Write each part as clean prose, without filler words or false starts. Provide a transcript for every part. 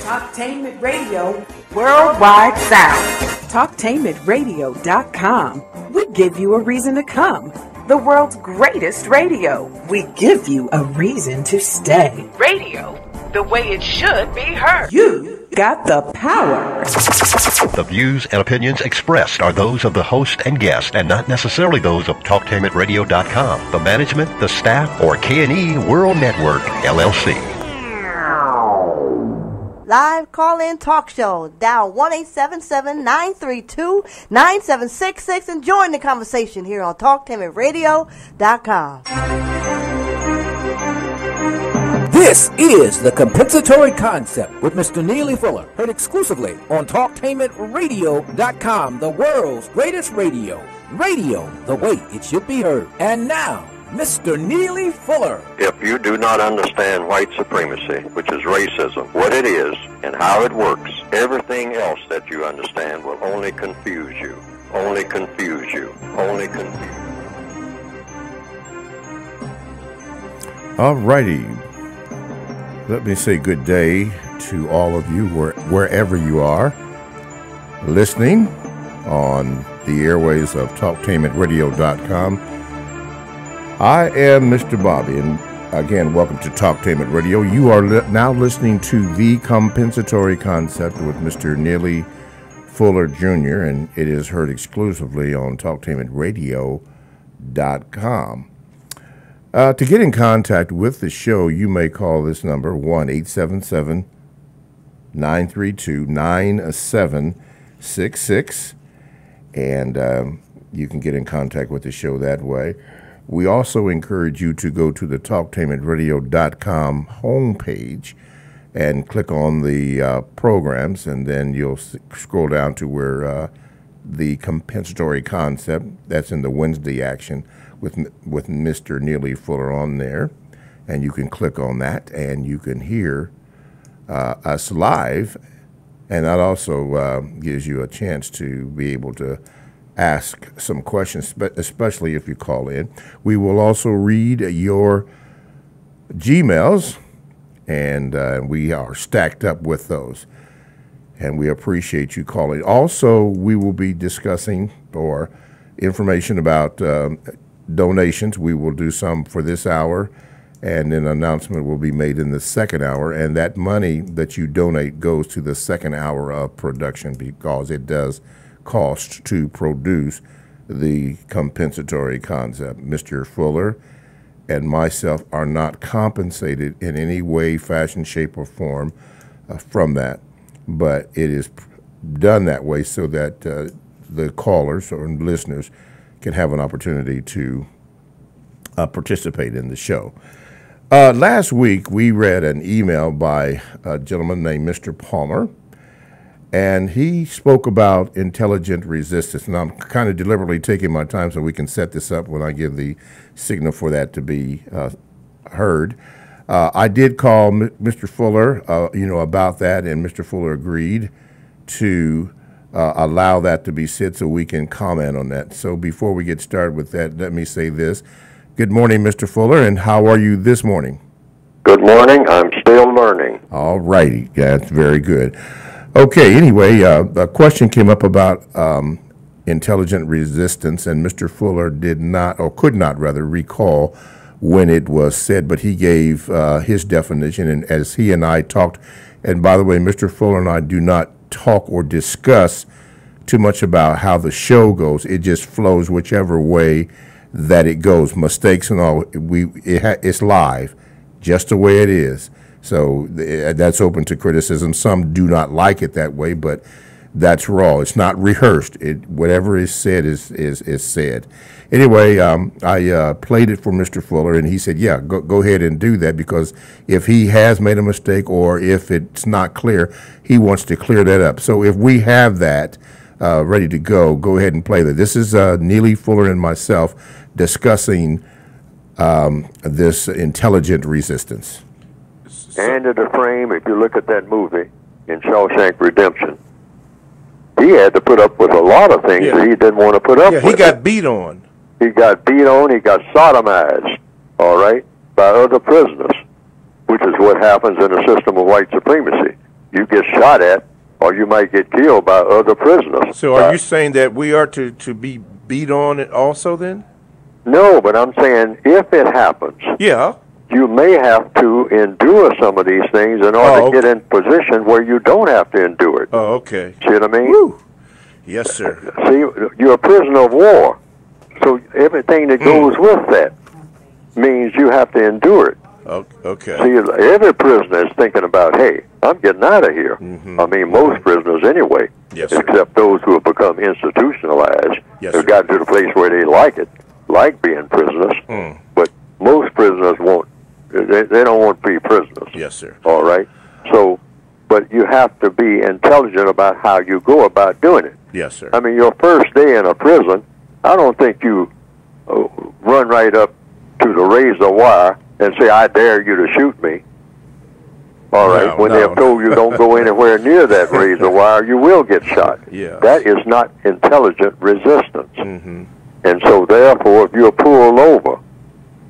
Talktainment Radio Worldwide Sound. Talktainmentradio.com. We give you a reason to come. The world's greatest radio. We give you a reason to stay. Radio, the way it should be heard. You got the power. The views and opinions expressed are those of the host and guest and not necessarily those of Talktainmentradio.com, the management, the staff, or K&E World Network, LLC. Live call-in talk show. Dial 1-877-932-9766 and join the conversation here on TalkTainmentRadio.com. This is the Compensatory Concept with Mr. Neely Fuller, heard exclusively on TalkTainmentRadio.com, the world's greatest radio. Radio, the way it should be heard. And now, Mr. Neely Fuller. If you do not understand white supremacy, which is racism, what it is and how it works, everything else that you understand will only confuse you. Only confuse you. Only confuse you. All righty. Let me say good day to all of you wherever you are listening on the airways of TalkTainmentRadio.com. I am Mr. Bobby, and again, welcome to Talktainment Radio. You are now listening to the Compensatory Concept with Mr. Neely Fuller Jr., and it is heard exclusively on TalkTainmentRadio.com. To get in contact with the show, you may call this number, 1-877-932-9766, and you can get in contact with the show that way. We also encourage you to go to the TalkTainmentRadio.com homepage and click on the programs, and then you'll scroll down to where the Compensatory Concept, that's in the Wednesday action with Mr. Neely Fuller on there, and you can click on that, and you can hear us live, and that also gives you a chance to be able to ask some questions, especially if you call in. We will also read your Gmails, and we are stacked up with those, and we appreciate you calling. Also, we will be discussing or information about donations. We will do some for this hour, and an announcement will be made in the second hour, and that money that you donate goes to the second hour of production because it does cost to produce the Compensatory Concept. Mr. Fuller and myself are not compensated in any way, fashion, shape, or form from that, but it is done that way so that the callers or listeners can have an opportunity to participate in the show. Last week, we read an email by a gentleman named Mr. Palmer, and he spoke about intelligent resistance. And I'm kind of deliberately taking my time so we can set this up when I give the signal for that to be heard. I did call Mr. Fuller, about that, and Mr. Fuller agreed to allow that to be said so we can comment on that. So before we get started with that, let me say this. Good morning, Mr. Fuller, and how are you this morning? Good morning. I'm still learning. All righty. That's very good. Okay, anyway, a question came up about intelligent resistance, and Mr. Fuller did not, or could not rather, recall when it was said, but he gave his definition, and as he and I talked, and by the way, Mr. Fuller and I do not talk or discuss too much about how the show goes. It just flows whichever way that it goes. Mistakes and all, it's live, just the way it is. So that's open to criticism. Some do not like it that way, but that's raw. It's not rehearsed. Whatever is said is said. Anyway, I played it for Mr. Fuller, and he said, yeah, go ahead and do that, because if he has made a mistake or if it's not clear, he wants to clear that up. So if we have that ready to go ahead and play that. This is Neely Fuller and myself discussing this intelligent resistance. And in the frame, if you look at that movie in Shawshank Redemption, he had to put up with a lot of things that he didn't want to put up with. He got beat on. He got beat on. He got sodomized, all right, by other prisoners, which is what happens in a system of white supremacy. you get shot at, or you might get killed by other prisoners. So are you saying that we are to be beat on it also then? No, but I'm saying if it happens, yeah, you may have to endure some of these things in order to get in position where you don't have to endure it. Oh, okay. See what I mean? Woo. Yes, sir. See, you're a prisoner of war, so everything that goes with that means you have to endure it. Okay. See, every prisoner is thinking about, hey, I'm getting out of here. I mean, most prisoners anyway, except those who have become institutionalized, who got to the place where they like it, like being prisoners. But most prisoners won't. They don't want to be prisoners. Yes, sir. All right? So, but you have to be intelligent about how you go about doing it. Yes, sir. I mean, your first day in a prison, I don't think you run right up to the razor wire and say, I dare you to shoot me. All right. When they have told you don't go anywhere near that razor wire, you will get shot. Yeah. That is not intelligent resistance. And so, therefore, if you're pulled over,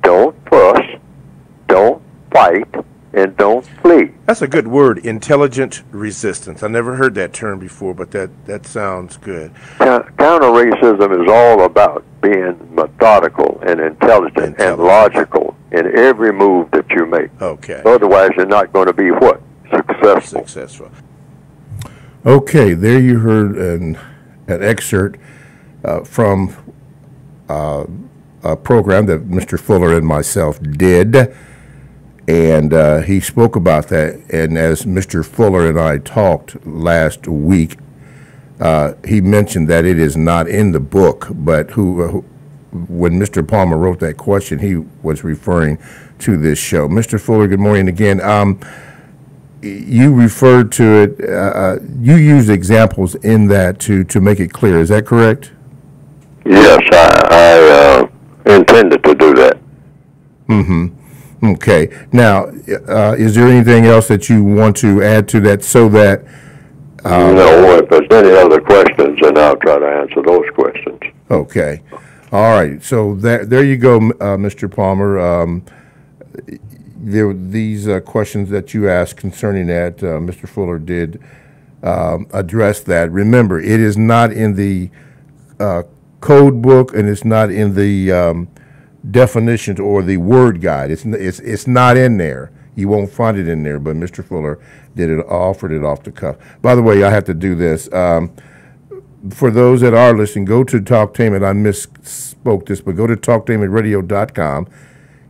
don't fuss, don't fight, and don't flee. That's a good word, intelligent resistance. I never heard that term before, but that sounds good. Counter-racism is all about being methodical and intelligent and logical in every move that you make. Okay. Otherwise, you're not going to be what? Successful. Okay, there you heard an excerpt from a program that Mr. Fuller and myself did. And he spoke about that. And as Mr. Fuller and I talked last week, he mentioned that it is not in the book, but when Mr. Palmer wrote that question, he was referring to this show. Mr. Fuller, good morning again. You referred to it, you used examples in that to make it clear. Is that correct? Yes, I intended to do that. Okay. Now, is there anything else that you want to add to that so that... no, if there's any other questions, then I'll try to answer those questions. Okay. All right. So there you go, Mr. Palmer. These questions that you asked concerning that, Mr. Fuller did address that. Remember, it is not in the code book, and it's not in the definitions or the word guide. It's not in there. You won't find it in there. But Mr. Fuller offered it off the cuff. By the way, I have to do this. For those that are listening, go to Talktainment. I misspoke this, but go to talktainmentradio.com.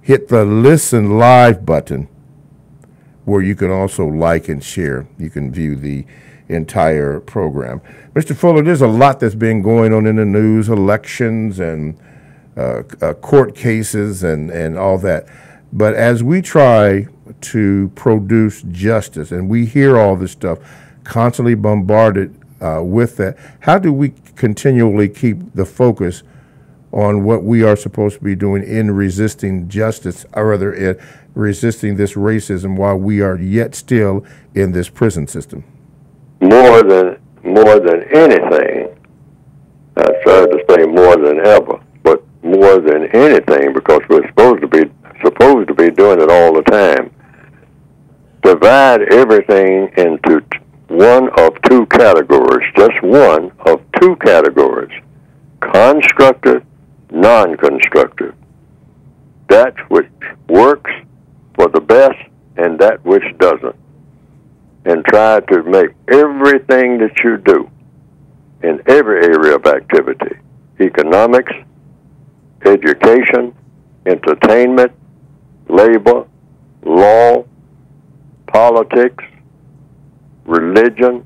Hit the Listen Live button, where you can also like and share. You can view the entire program. Mr. Fuller, there's a lot that's been going on in the news, elections and court cases and all that. But as we try to produce justice, and we hear all this stuff, constantly bombarded with that, how do we continually keep the focus on what we are supposed to be doing in resisting justice, or rather in resisting this racism, while we are yet still in this prison system? More than anything, I tried to say more than ever, but more than anything, because we're supposed to be doing it all the time. Divide everything into one of two categories, just one of two categories: constructive, non-constructive. That which works for the best and that which doesn't. And try to make everything that you do in every area of activity, economics, education, entertainment, labor, law, politics, religion,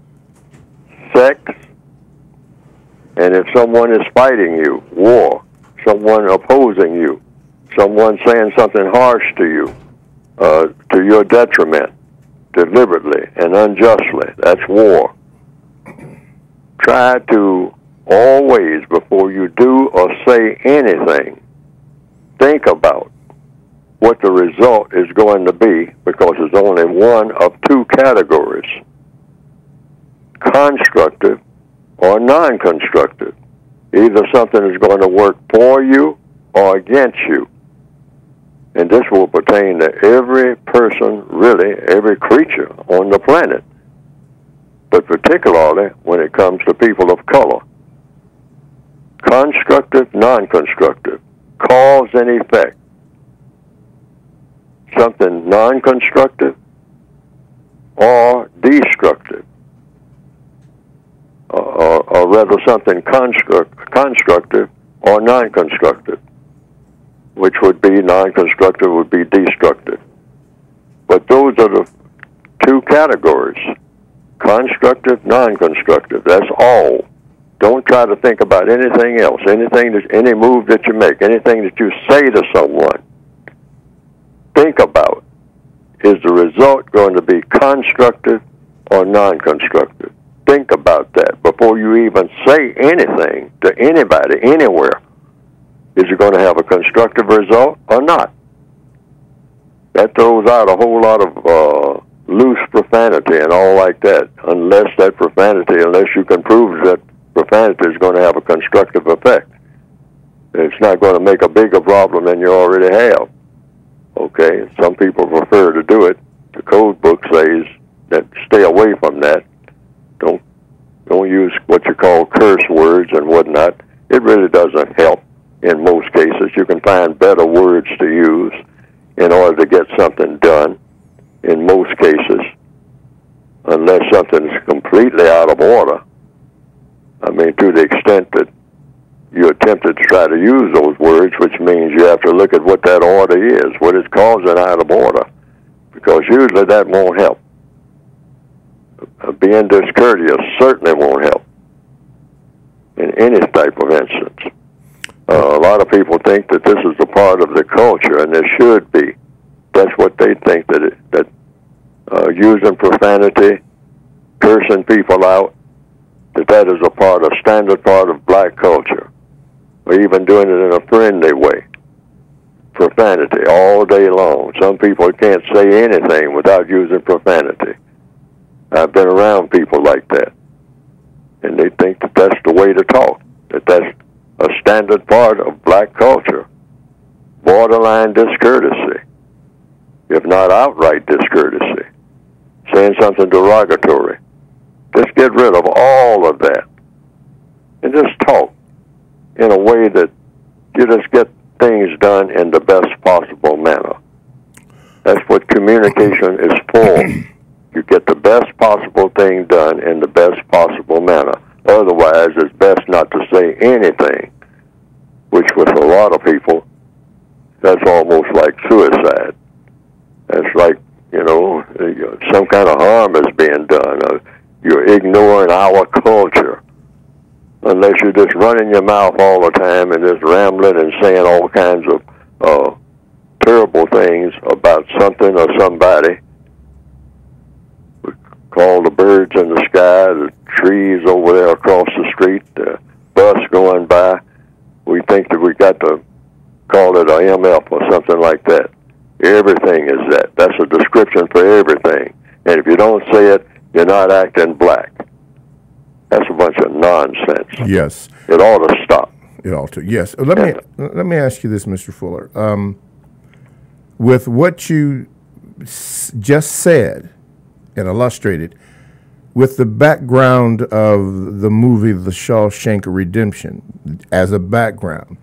sex, and if someone is fighting you, war, someone opposing you, someone saying something harsh to you, to your detriment, deliberately and unjustly, that's war. Try to always, before you do or say anything, think about what the result is going to be, because there's only one of two categories: constructive or non-constructive. Either something is going to work for you or against you. And this will pertain to every person, really, every creature on the planet. but particularly when it comes to people of color. Constructive, non-constructive, cause and effect. Something non-constructive or destructive, or rather something constructive or non-constructive, which would be non-constructive would be destructive. But those are the two categories, constructive, non-constructive. That's all. Don't try to think about anything else, any move that you make, anything that you say to someone. Think about, is the result going to be constructive or non-constructive? Think about that before you even say anything to anybody, anywhere. Is it going to have a constructive result or not? That throws out a whole lot of loose profanity and all like that, unless you can prove that profanity is going to have a constructive effect. It's not going to make a bigger problem than you already have. Okay, some people prefer to do it. The code book says that stay away from that. Don't use what you call curse words and whatnot. It really doesn't help in most cases. You can find better words to use in order to get something done in most cases, unless something's completely out of order. I mean, to the extent that you attempted to try to use those words, which means you have to look at what that order is, what is causing out of order, because usually that won't help. Being discourteous certainly won't help in any type of instance. A lot of people think that this is a part of the culture, and it should be. That's what they think, that using profanity, cursing people out, that is a standard part of black culture, or even doing it in a friendly way. Profanity all day long. Some people can't say anything without using profanity. I've been around people like that, and they think that that's the way to talk, that's a standard part of black culture. Borderline discourtesy, if not outright discourtesy, saying something derogatory. Just get rid of all of that and just talk in a way that you just get things done in the best possible manner. That's what communication is for. You get the best possible thing done in the best possible manner. Otherwise, it's best not to say anything, which with a lot of people, that's almost like suicide. That's like, some kind of harm is being done. You're ignoring our culture. Unless you're just running your mouth all the time and just rambling and saying all kinds of terrible things about something or somebody. We call the birds in the sky, the trees over there across the street, the bus going by. We think that we got to call it a MF or something like that. Everything is that. That's a description for everything. And if you don't say it, you're not acting black. That's a bunch of nonsense. Yes. It ought to stop. It ought to. Yes. Let me ask you this, Mr. Fuller. With what you just said and illustrated, with the background of the movie The Shawshank Redemption as a background,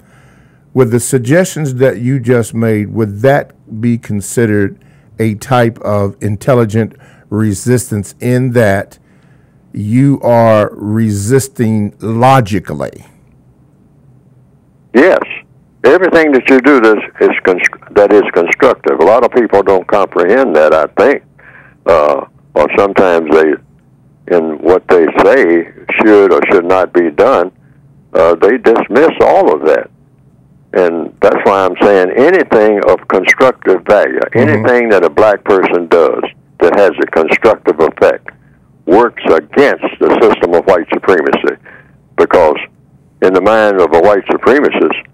with the suggestions that you just made, would that be considered a type of intelligent resistance in that you are resisting logically? Yes. Everything that you do that is constructive. A lot of people don't comprehend that, I think. Or sometimes in what they say should or should not be done, they dismiss all of that. And that's why I'm saying anything of constructive value, anything that a black person does that has a constructive effect, works against the system of white supremacy. Because in the mind of a white supremacist,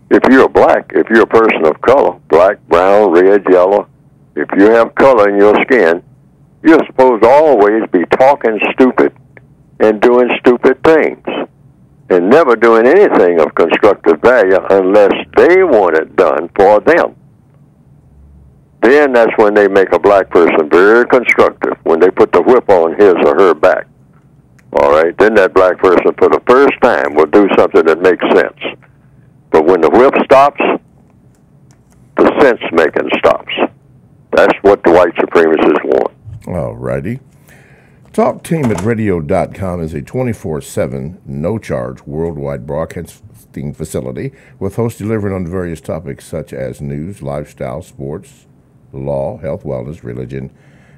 if you're black, if you're a person of color, black, brown, red, yellow, if you have color in your skin, you're supposed to always be talking stupid and doing stupid things and never doing anything of constructive value unless they want it done for them. Then that's when they make a black person very constructive, when they put the whip on his or her back. All right? Then that black person, for the first time, will do something that makes sense. But when the whip stops, the sense-making stops. That's what the white supremacists want. All righty. TalkTameAtRadio.com is a 24/7, no-charge, worldwide broadcasting facility with hosts delivering on various topics such as news, lifestyle, sports, law, health, wellness, religion,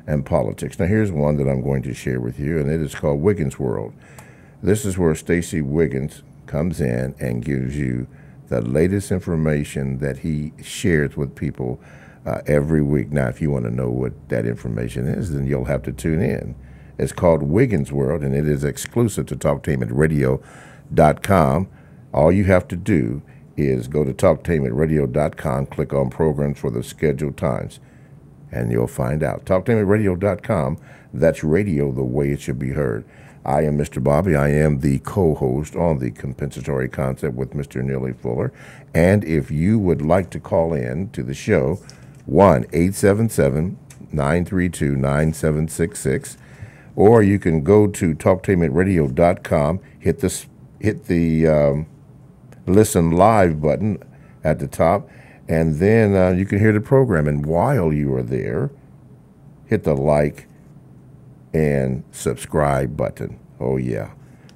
and politics. Now, here's one that I'm going to share with you, and it is called Wiggins World. This is where Stacey Wiggins comes in and gives you the latest information that he shares with people every week. Now, if you want to know what that information is, then you'll have to tune in. It's called Wiggins World, and it is exclusive to TalkTameAtRadio.com. All you have to do is go to TalkTameAtRadio.com, click on programs for the scheduled times, and you'll find out. TalkTameAtRadio.com, that's radio the way it should be heard. I am Mr. Bobby. I am the co-host on the Compensatory Concept with Mr. Neely Fuller. And if you would like to call in to the show, 1-877-932-9766, or you can go to TalkTameAtRadio.com, hit the listen live button at the top, and then you can hear the program. And while you are there, hit the like and subscribe button. Oh, yeah.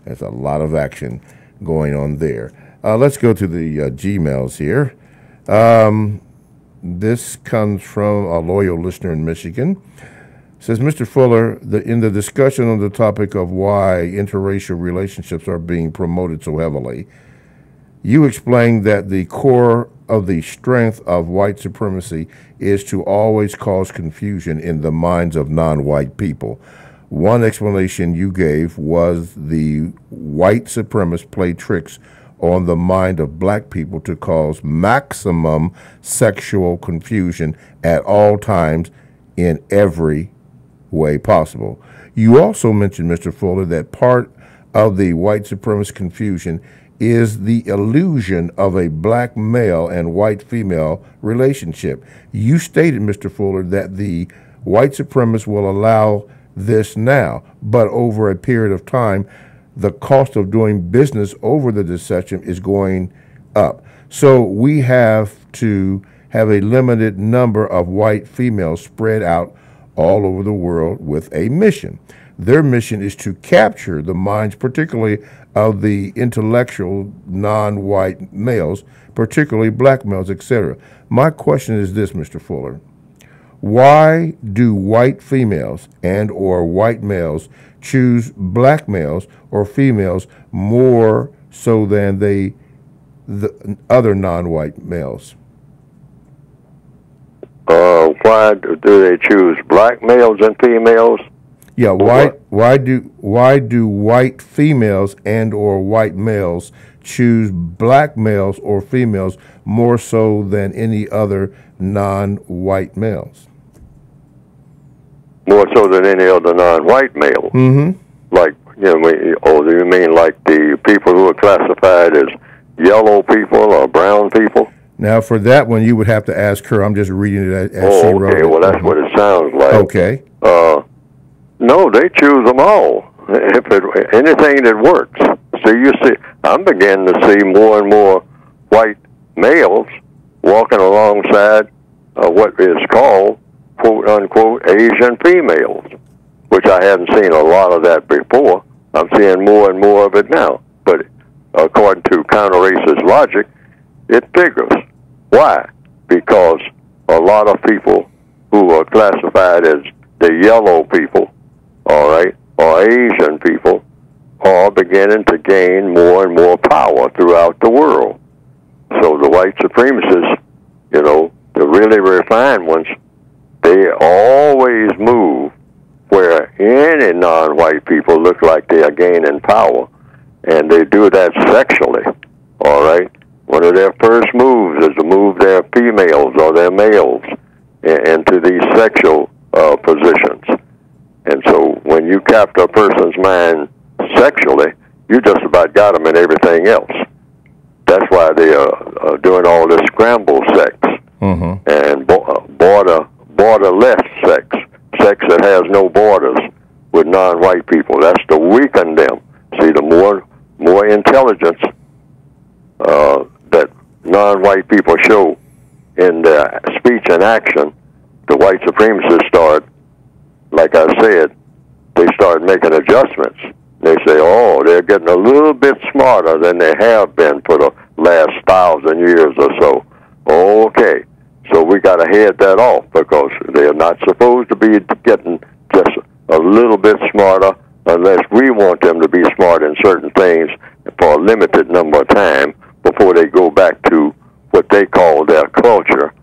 There's a lot of action going on there. Let's go to the Gmails here. This comes from a loyal listener in Michigan. It says, Mr. Fuller, in the discussion on the topic of why interracial relationships are being promoted so heavily, you explained that the core of the strength of white supremacy is to always cause confusion in the minds of non-white people. One explanation you gave was the white supremacists play tricks on the mind of black people to cause maximum sexual confusion at all times in every way possible. You also mentioned, Mr. Fuller, that part of the white supremacist confusion is the illusion of a black male and white female relationship. You stated, Mr. Fuller, that the white supremacists will allow this now, but over a period of time, the cost of doing business over the deception is going up. So we have to have a limited number of white females spread out all over the world with a mission. Their mission is to capture the minds, particularly of the intellectual non-white males, particularly black males, etc. My question is this, Mr. Fuller. Why do white females and or white males choose black males or females more so than the other non-white males? Why do they choose black males and females? Yeah, why do white females and or white males choose black males or females more so than any other non-white males? More so than any other non-white male. Mm-hmm. Like, do you mean like the people who are classified as yellow people or brown people? Now, for that one, you would have to ask her. I'm just reading it as she wrote it. Well, that's what it sounds like. Okay. No, they choose them all. Anything that works. So you see, I'm beginning to see more and more white males walking alongside what is called, quote unquote, Asian females, which I hadn't seen a lot of that before. I'm seeing more and more of it now. But according to counter-racist logic, it figures. Why? Because a lot of people who are classified as the yellow people, all right, or Asian people, are beginning to gain more and more power throughout the world. So the white supremacists, the really refined ones, they always move where any non-white people look like they are gaining power, and they do that sexually, all right? One of their first moves is to move their females or their males into these sexual positions. And so when you capture a person's mind sexually, you just about got them in everything else. That's why they are doing all this scramble sex and border borderless sex, sex that has no borders with non-white people. That's to weaken them. See, the more intelligence that non-white people show in their speech and action, the white supremacists start, like I said, they start making adjustments. They say, oh, they're getting a little bit smarter than they have been for the last 1,000 years or so. Okay, so we got to head that off because they're not supposed to be getting just a little bit smarter unless we want them to be smart in certain things for a limited number of time before they go back to what they call their culture,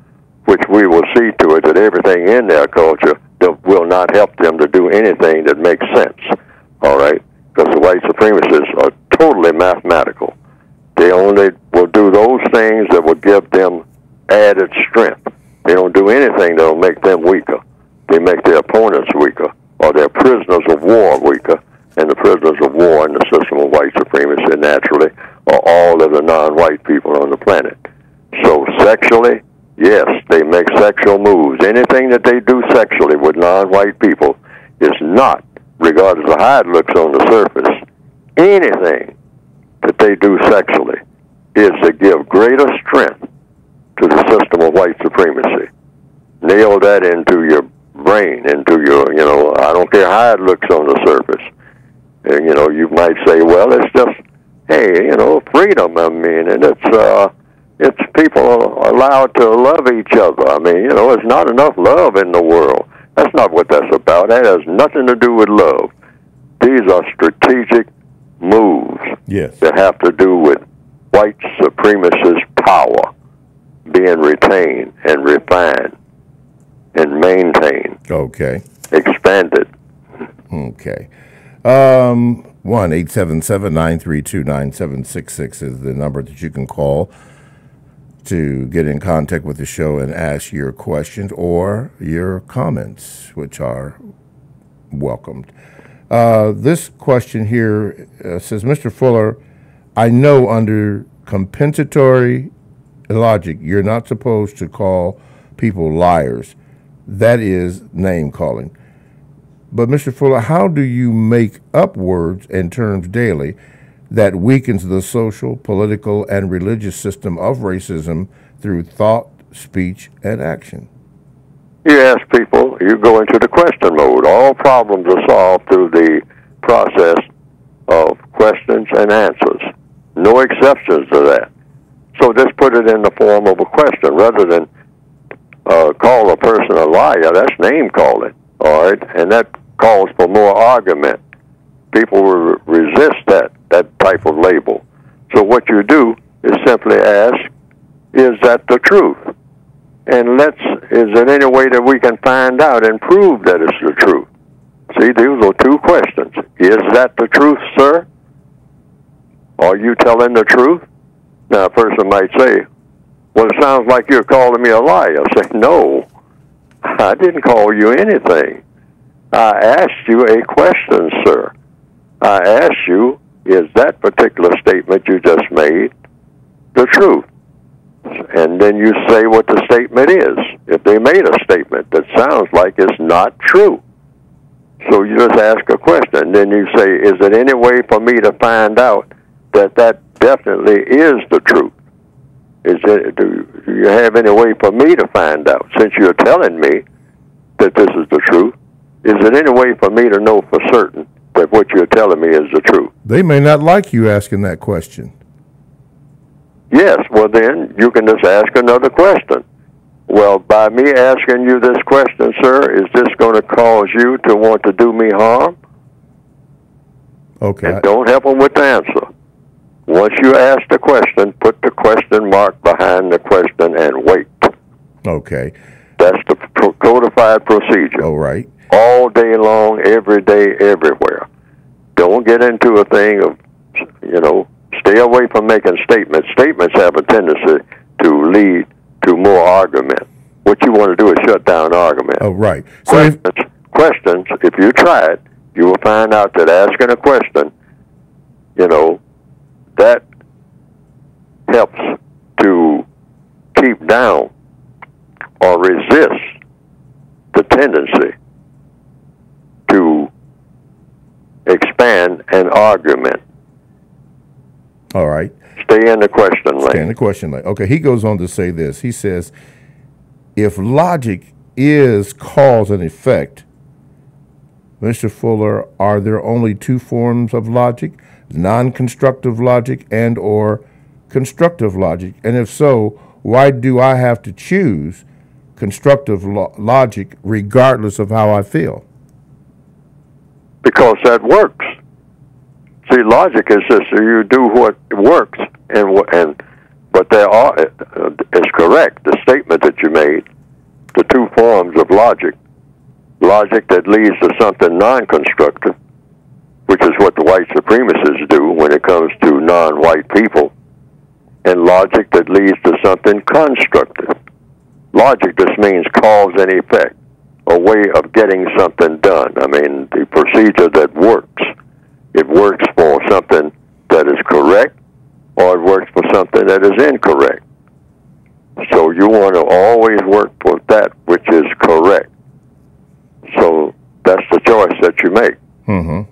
which we will see to it that everything in their culture that will not help them to do anything that makes sense, all right? Because the white supremacists are totally mathematical. They only will do those things that will give them added strength. They don't do anything that will make them weaker. They make their opponents weaker, or their prisoners of war weaker, and the prisoners of war in the system of white supremacy naturally are all of the non-white people on the planet. So sexually, yes, they make sexual moves. Anything that they do sexually with non-white people is not, regardless of how it looks on the surface, anything that they do sexually is to give greater strength to the system of white supremacy. Nail that into your brain, into your, I don't care how it looks on the surface. And, you might say, well, it's just, hey, freedom, and it's people allowed to love each other. There's not enough love in the world. That's not what that's about. That has nothing to do with love. These are strategic moves that have to do with white supremacist power being retained and refined and maintained. Okay. Expanded. Okay. 1-877-932-9766 is the number that you can call to get in contact with the show and ask your questions or your comments, which are welcomed. This question here says, Mr. Fuller, I know under compensatory logic, you're not supposed to call people liars. That is name calling. But Mr. Fuller, how do you make up words and terms daily that weakens the social, political, and religious system of racism through thought, speech, and action? You ask people, you go into the question mode. All problems are solved through the process of questions and answers. No exceptions to that. So just put it in the form of a question rather than call a person a liar. That's name calling, all right? And that calls for more argument. People will resist that type of label. So what you do is simply ask, is that the truth? And is there any way that we can find out and prove that it's the truth? See, these are two questions. Is that the truth, sir? Are you telling the truth? Now, a person might say, well, it sounds like you're calling me a liar. I say, no, I didn't call you anything. I asked you a question, sir. I asked you, is that particular statement you just made the truth? And then you say what the statement is. If they made a statement that sounds like it's not true. So you just ask a question. And then you say, is there any way for me to find out that definitely is the truth? Do you have any way for me to find out? Since you're telling me that this is the truth, is there any way for me to know for certain that what you're telling me is the truth? They may not like you asking that question. Yes, well then you can just ask another question. Well, by me asking you this question, sir, is this going to cause you to want to do me harm? Okay. And don't help them with the answer. Once you ask the question, put the question mark behind the question and wait. Okay. That's the codified procedure. All right. All day long, every day, everywhere. Don't get into a thing of, stay away from making statements. Statements have a tendency to lead to more argument. What you want to do is shut down argument. Oh, right. So questions, if you try it, you will find out that asking a question, that helps to keep down or resist the tendency to expand an argument. All right. Stay in the question lane. Stay in the question lane. Okay, he goes on to say this. He says, if logic is cause and effect, Mr. Fuller, are there only two forms of logic, non-constructive logic and or constructive logic? And if so, why do I have to choose constructive logic regardless of how I feel? Because that works. See, logic is just you do what works, but there are, it's correct, the statement that you made, the two forms of logic. Logic that leads to something non-constructive, which is what the white supremacists do when it comes to non-white people, and logic that leads to something constructive. Logic just means cause and effect, a way of getting something done. I mean, the procedure that works. It works for something that is correct, or it works for something that is incorrect. So you want to always work for that which is correct. So that's the choice that you make. Mm-hmm.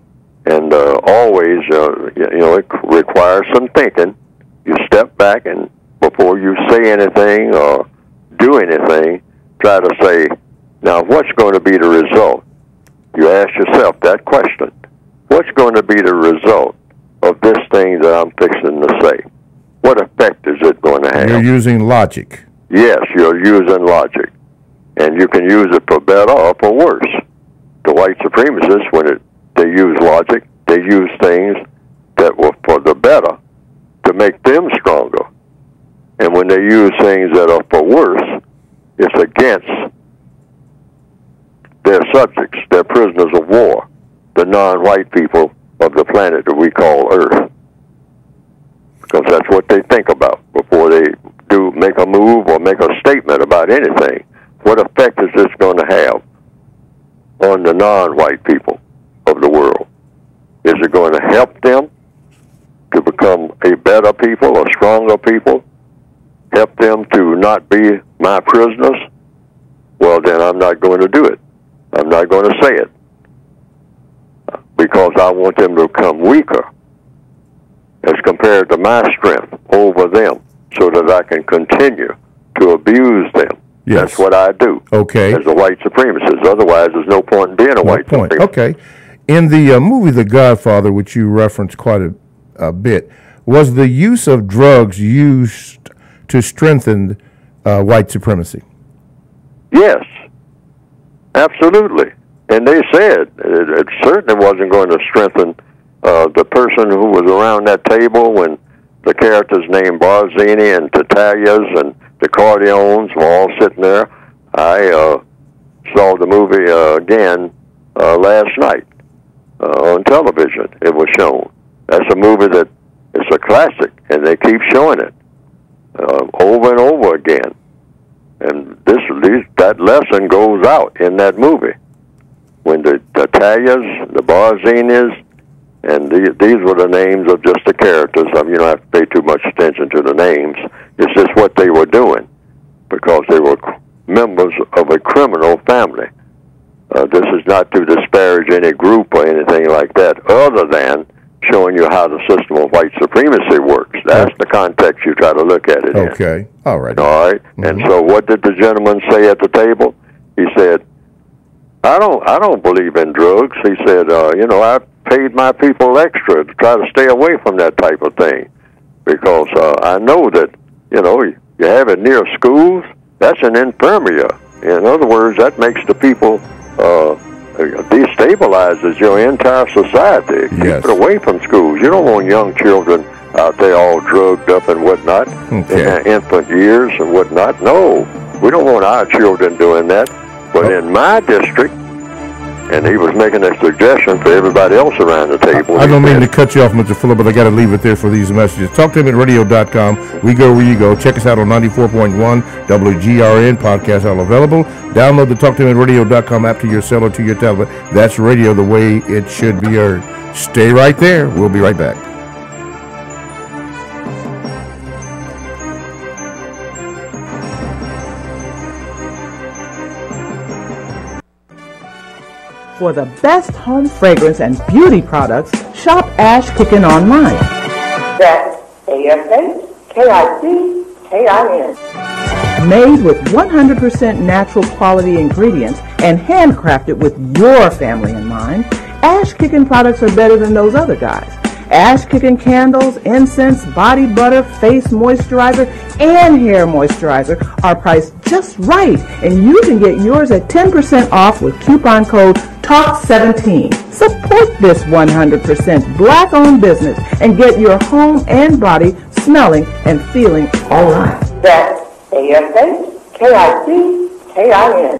And always, it requires some thinking. You step back, and before you say anything or do anything, try to say, now what's going to be the result? You ask yourself that question. What's going to be the result of this thing that I'm fixing to say? What effect is it going to have? You're using logic. Yes, you're using logic. And you can use it for better or for worse. The white supremacists, when they use logic, they use things that were for the better to make them stronger. And when they use things that are for worse, it's against their subjects, their prisoners of war, the non-white people of the planet that we call Earth. Because that's what they think about before they do make a move or make a statement about anything. What effect is this going to have on the non-white people of the world? Is it going to help them to become a better people, a stronger people? Help them to not be my prisoners? Well, then I'm not going to do it. I'm not going to say it. Because I want them to become weaker as compared to my strength over them so that I can continue to abuse them. Yes. That's what I do. Okay. As a white supremacist. Otherwise, there's no point in being a white supremacist. Okay. In the movie The Godfather, which you referenced quite a bit, was the use of drugs used to strengthen white supremacy? Yes. Absolutely. And they said it certainly wasn't going to strengthen the person who was around that table when the characters named Barzini and Tatalias and the Corleones were all sitting there. I saw the movie again last night on television. It was shown. That's a movie that is a classic, and they keep showing it over and over again. And that lesson goes out in that movie. When the Tatalias, the Barzinis, and these were the names of just the characters. I mean, you don't have to pay too much attention to the names. It's just what they were doing, because they were members of a criminal family. This is not to disparage any group or anything like that, other than showing you how the system of white supremacy works. That's the context you try to look at it in. Okay. All right. All right. Mm-hmm. And so what did the gentleman say at the table? He said, I don't believe in drugs. He said, I paid my people extra to try to stay away from that type of thing, because I know that, you have it near schools, that's an infirmary. In other words, that makes the people, destabilizes your entire society. Yes. Keep it away from schools. You don't want young children out there all drugged up and whatnot, in their infant years and whatnot. No, we don't want our children doing that. But in my district, and he was making a suggestion for everybody else around the table. I don't mean to cut you off, Mr. Fuller, but I got to leave it there for these messages. TalkToHimAtRadio.com. We go where you go. Check us out on 94.1 WGRN. Podcasts all available. Download the TalkToHimAtRadio.com app to your cell or to your tablet. That's radio the way it should be heard. Stay right there. We'll be right back. For the best home fragrance and beauty products, shop Ash Kickin online. That's ASHKICKIN. Made with 100% natural quality ingredients and handcrafted with your family in mind, Ash Kickin products are better than those other guys. Ash Kickin candles, incense, body butter, face moisturizer, and hair moisturizer are priced just right, and you can get yours at 10% off with coupon code TALK17. Support this 100% black-owned business and get your home and body smelling and feeling all right. That's ASHKICKIN.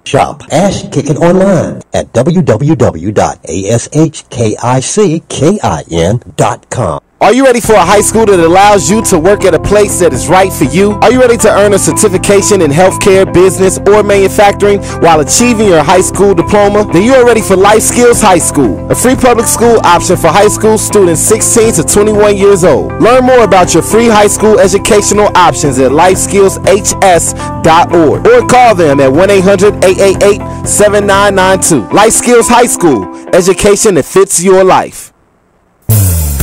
Shop Ash Kickin online at www.ashkickin.com. Are you ready for a high school that allows you to work at a place that is right for you? Are you ready to earn a certification in healthcare, business, or manufacturing while achieving your high school diploma? Then you are ready for Life Skills High School, a free public school option for high school students 16 to 21 years old. Learn more about your free high school educational options at lifeskillshs.org or call them at 1-800-888-7992. Life Skills High School, education that fits your life.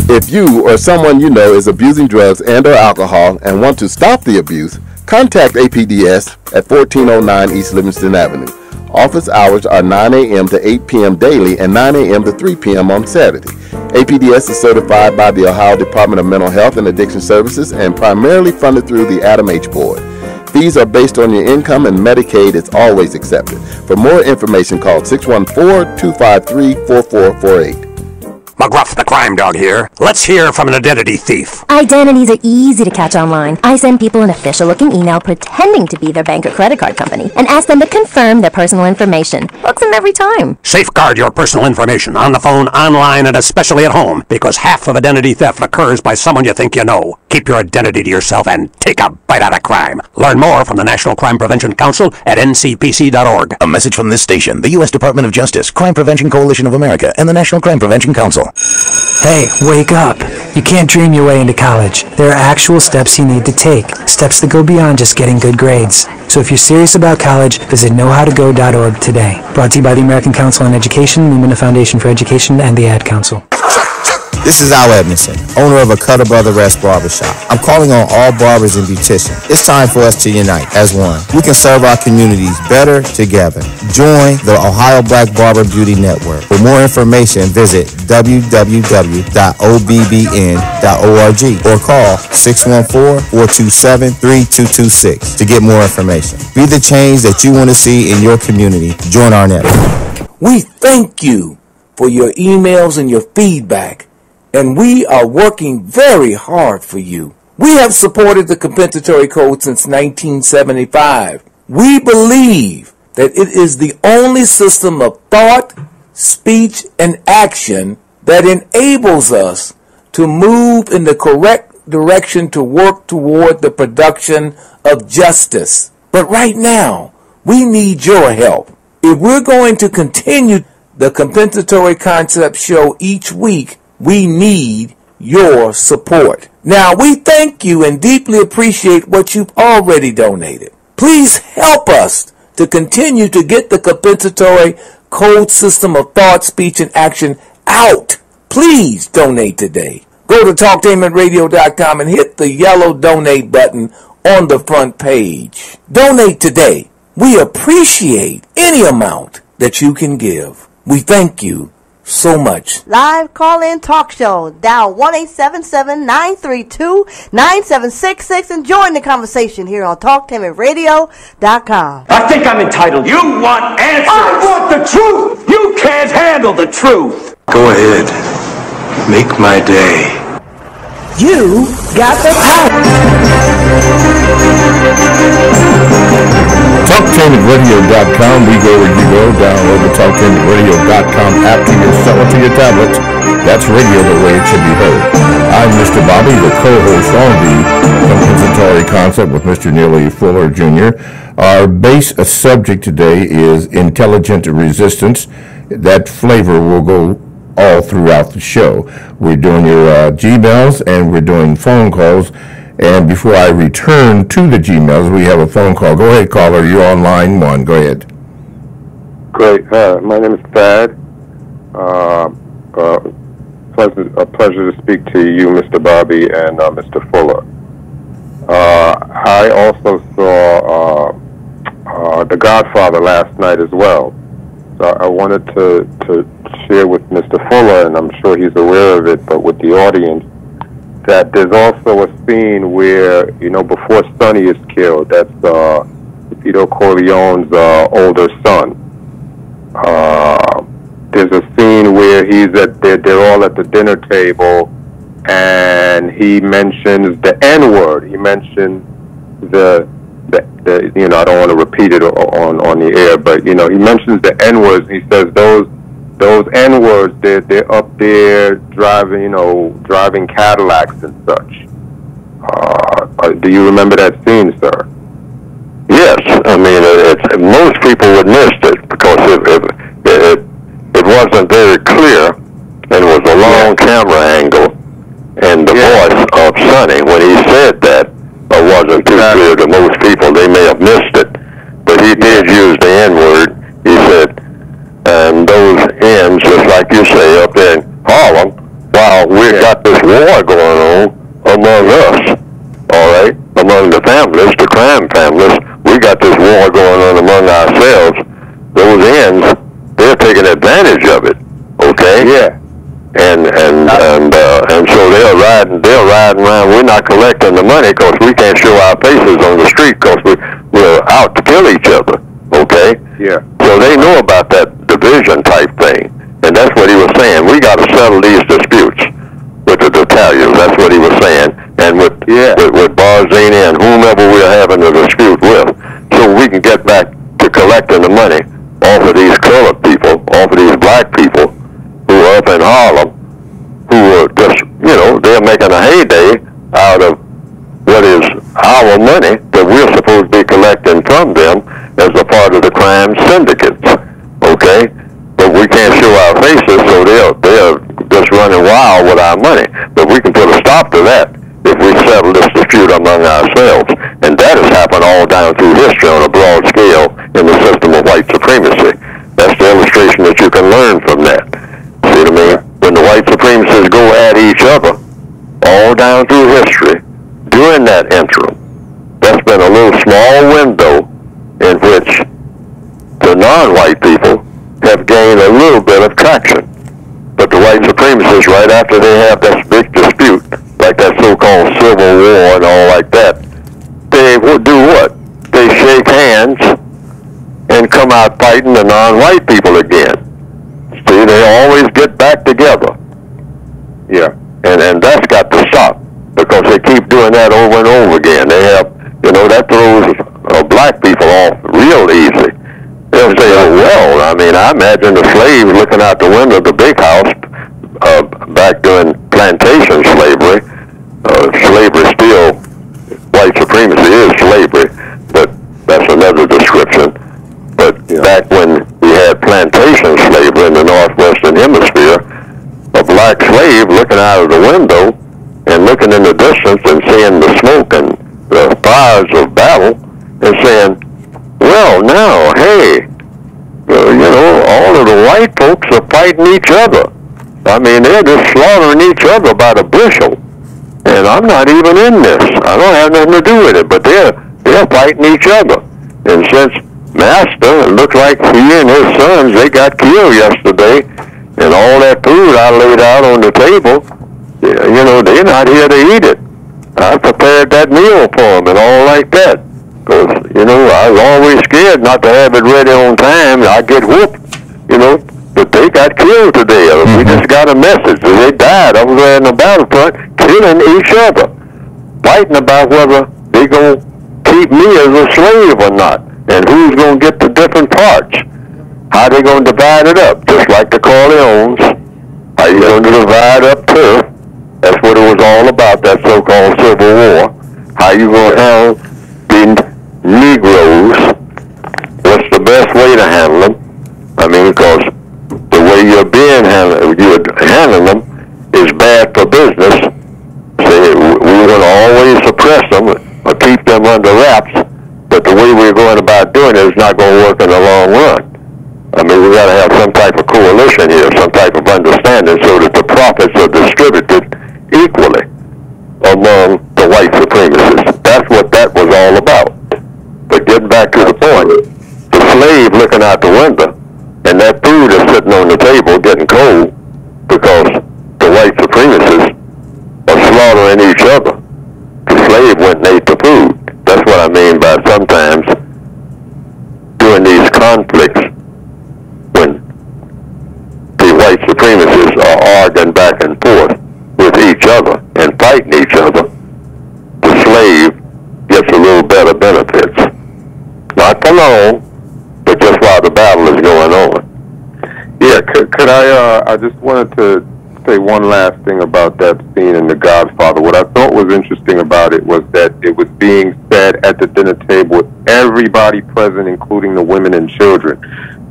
If you or someone you know is abusing drugs and or alcohol and want to stop the abuse, contact APDS at 1409 East Livingston Avenue. Office hours are 9 a.m. to 8 p.m. daily and 9 a.m. to 3 p.m. on Saturday. APDS is certified by the Ohio Department of Mental Health and Addiction Services and primarily funded through the Adam H. Board. Fees are based on your income and Medicaid is always accepted. For more information, call 614-253-4448. McGruff, the crime dog here. Let's hear from an identity thief. Identities are easy to catch online. I send people an official-looking email pretending to be their bank or credit card company and ask them to confirm their personal information. Works them every time. Safeguard your personal information on the phone, online, and especially at home, because half of identity theft occurs by someone you think you know. Keep your identity to yourself and take a bite out of crime. Learn more from the National Crime Prevention Council at ncpc.org. A message from this station, the U.S. Department of Justice, Crime Prevention Coalition of America, and the National Crime Prevention Council. Hey, wake up. You can't dream your way into college. There are actual steps you need to take. Steps that go beyond just getting good grades. So if you're serious about college, visit knowhowtogo.org today. Brought to you by the American Council on Education, Lumina Foundation for Education, and the Ad Council. This is Al Edmondson, owner of a Cutter Brother Rest Barbershop. I'm calling on all barbers and beauticians. It's time for us to unite as one. We can serve our communities better together. Join the Ohio Black Barber Beauty Network. For more information, visit www.obbn.org or call 614-427-3226 to get more information. Be the change that you want to see in your community. Join our network. We thank you for your emails and your feedback. And we are working very hard for you. We have supported the Compensatory Code since 1975. We believe that it is the only system of thought, speech, and action that enables us to move in the correct direction to work toward the production of justice. But right now, we need your help. If we're going to continue the Compensatory Concept show each week, we need your support. Now, we thank you and deeply appreciate what you've already donated. Please help us to continue to get the Compensatory Code system of thought, speech, and action out. Please donate today. Go to TalkTainmentRadio.com and hit the yellow donate button on the front page. Donate today. We appreciate any amount that you can give. We thank you so much. Live call-in talk show. Dial 1-877-932-9766 and join the conversation here on TalkTainmentRadio.com. I think I'm entitled. You want answers. I want the truth. You can't handle the truth. Go ahead. Make my day. You got the power. TalkTainmentRadio.com. We go where you go. Download the TalkTainmentRadio.com app to your cell or to your tablet. That's radio the way it should be heard. I'm Mr. Bobby, the co-host on the Compensatory Concept with Mr. Neely Fuller Jr. Our base subject today is intelligent resistance. That flavor will go all throughout the show. We're doing your Gmails and we're doing phone calls. And before I return to the Gmails, we have a phone call. Go ahead, caller. You're on line one. Go ahead. Great. My name is Thad. A pleasure to speak to you, Mr. Bobby, and Mr. Fuller. I also saw The Godfather last night as well. So I wanted to share with Mr. Fuller, and I'm sure he's aware of it, but with the audience, that there's also a scene where, before Sonny is killed, that's Vito Corleone's older son. There's a scene where they're all at the dinner table, and he mentions the N-word. He mentions the I don't want to repeat it on the air, but he mentions the N-words. He says those N-words, they're up there driving Cadillacs and such. Do you remember that scene, sir? Yes, I mean most people would miss it because it wasn't very clear, and it was a long camera angle, and the voice of Sonny when he said that wasn't too clear to most people. They may have missed it, but he did use the N-word. He said, and those N's, just like you say, up there in Harlem, while we've got this war going on among us, all right, among the families, the crime families, we got this war going on among ourselves. Those N's, they're taking advantage of it, okay? Yeah. And so they're riding around. We're not collecting the money because we can't show our faces on the street because we're out to kill each other, okay? Yeah. So they know about that division type thing, and that's what he was saying. We got to settle these disputes with the Italians. That's what he was saying, and with Barzini and whomever we're having a dispute with, so we can get back to collecting the money off of these colored people, off of these black people who are up in Harlem, who are just, they're making a heyday out of what is our money that we're supposed to be collecting from them as a part of the crime syndicates, okay? But we can't show our faces, so they're just running wild with our money. But we can put a stop to that if we settle this dispute among ourselves. And that has happened all down through history on a broad scale in the system of white supremacy. That's the illustration that you can learn from that. See what I mean? When the white supremacists go at each other, all down through history, during that interim, that's been a little small window in which the non-white people have gained a little bit of traction. But the white supremacists, right after they have that big dispute, like that so-called Civil War and all like that, they will do what? They shake hands and come out fighting the non-white people again. See, they always get back together. Yeah. And that's got to stop because they keep doing that over and over again. They have, that throws black people off real easy. They'll say, I imagine the slaves looking out the window of the big house back during plantation slavery. Slavery still, white supremacy is slavery, but that's another description. But back when we had plantation slavery in the northwestern hemisphere, a black slave looking out of the window and looking in the distance and seeing the smoke and the fires of battle and saying, well, now, hey, all of the white folks are fighting each other. I mean, they're just slaughtering each other by the bushel. And I'm not even in this. I don't have nothing to do with it, but they're fighting each other. And since Master, it looks like he and his sons, they got killed yesterday, and all that food I laid out on the table, they're not here to eat it. I prepared that meal for them and all like that. Because, I was always scared not to have it ready on time. I get whooped, but they got killed today. We just got a message that they died over there in the battlefront, killing each other, fighting about whether they going to keep me as a slave or not, and who's going to get the different parts. How they going to divide it up, just like the Corleones. How you going to divide up turf? That's what it was all about, that so-called Civil War. How you going to handle the Negroes? What's the best way to handle them? I mean, because the way you're handling them is bad for business. See, we're going to always suppress them or keep them under wraps, but the way we're going about doing it is not going to work in the long run. I mean, we got to have some type of coalition here, some type benefits are distributed equally among the white supremacists. That's what that was all about. But getting back to the point, the slave looking out the window, and that food is sitting on the table getting cold because the white supremacists are slaughtering each other. The slave went and ate the food. That's what I mean by sometimes during these conflicts when the white supremacists are arguing back and forth with each other and fighting each other, the slave gets a little better benefits. Not for long, but just while the battle is going on. Yeah, could I just wanted to say one last thing about that scene in The Godfather. What I thought was interesting about it was that it was being said at the dinner table with everybody present, including the women and children.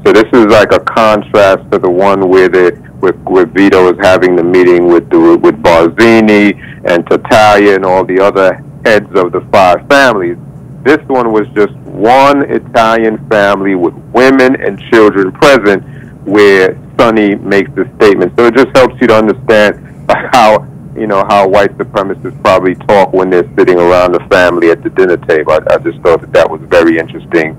So this is like a contrast to the one where Vito is having the meeting with Barzini and Tattaglia and all the other heads of the 5 families. This one was just one Italian family with women and children present, where Sonny makes this statement. So it just helps you to understand how white supremacists probably talk when they're sitting around the family at the dinner table. I just thought that was very interesting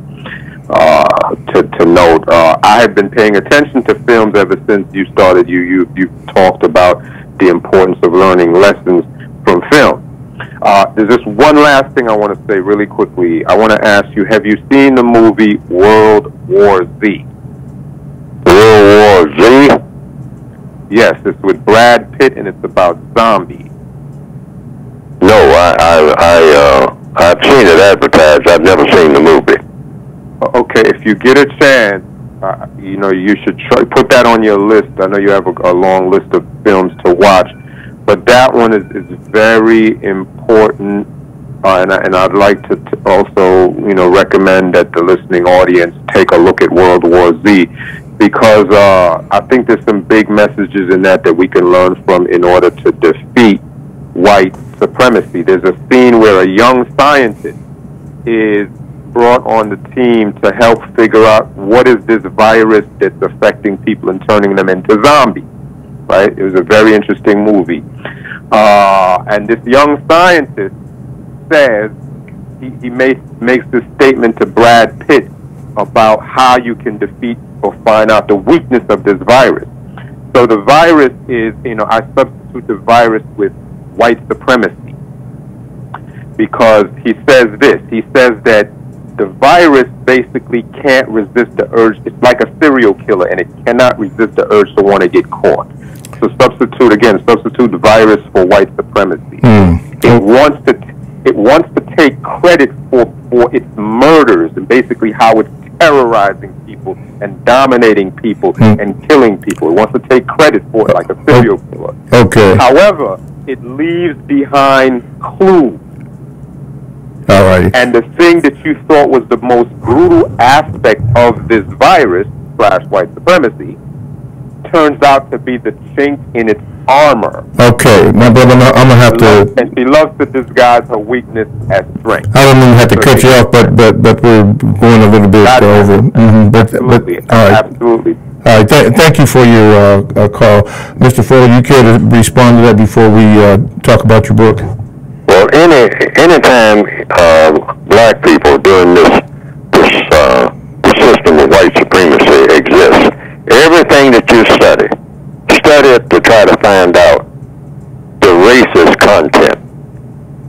to note. I have been paying attention to films ever since you started. You talked about the importance of learning lessons from film. There's just one last thing I want to say really quickly. I want to ask you, have you seen the movie World War Z? World War Z? Yes, it's with Brad Pitt and it's about zombies. No, I've seen it advertised. I've never seen the movie. Okay, if you get a chance, you should put that on your list. I know you have a long list of films to watch, but that one is very important, and I'd like to also recommend that the listening audience take a look at World War Z, because I think there's some big messages in that we can learn from in order to defeat white supremacy. There's a scene where a young scientist is brought on the team to help figure out what is this virus that's affecting people and turning them into zombies, right? It was a very interesting movie. And this young scientist says, he makes this statement to Brad Pitt about how you can defeat or find out the weakness of this virus. So the virus is, I substitute the virus with white supremacy, because he says this. He says that the virus basically can't resist the urge. It's like a serial killer, and it cannot resist the urge to want to get caught. So substitute the virus for white supremacy. It wants to take credit for its murders and basically how it's terrorizing people and dominating people and killing people. It wants to take credit for it like a serial killer. Okay. However, it leaves behind clues. All right. And the thing that you thought was the most brutal aspect of this virus / white supremacy turns out to be the chink in its armor. Okay, my brother, I'm gonna have to. And she loves to disguise her weakness as strength. I don't even have to cut you off, but we're going a little bit over. Absolutely. All right. Absolutely. All right. Thank you for your call, Mr. Fuller. You care to respond to that before we talk about your book? Well, anytime black people during the system of white supremacy exists, everything that you study it to try to find out the racist content.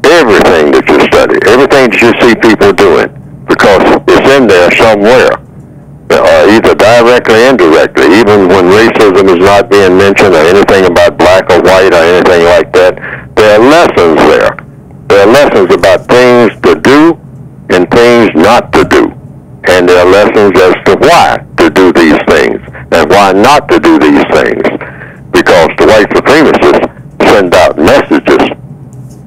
Everything that you study, everything that you see people doing, because it's in there somewhere, either directly or indirectly. Even when racism is not being mentioned or anything about black or white or anything like that, there are lessons there. There are lessons about things to do and things not to do. And there are lessons as to why to do these things and why not to do these things. Because the white supremacists send out messages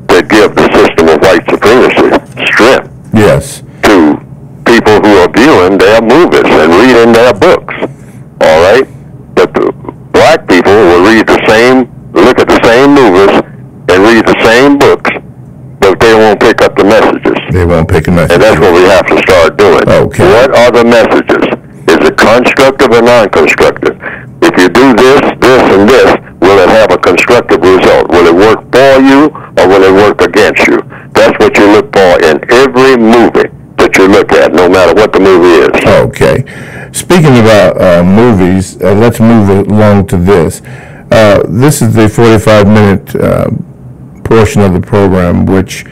that give the system of white supremacy strength. Yes. To people who are viewing their movies and reading their books. All right? But the black people will look at the same movies and read the same books, but they won't pick up the messages. They won't pick the messages. And that's what we have to start doing. Okay. What are the messages? Is it constructive or non-constructive? If you do this, and this, will it have a constructive result. Will it work for you or will it work against you? That's what you look for in every movie that you look at, no matter what the movie is. Okay. Speaking about movies, let's move along to this. This is the 45-minute portion of the program, which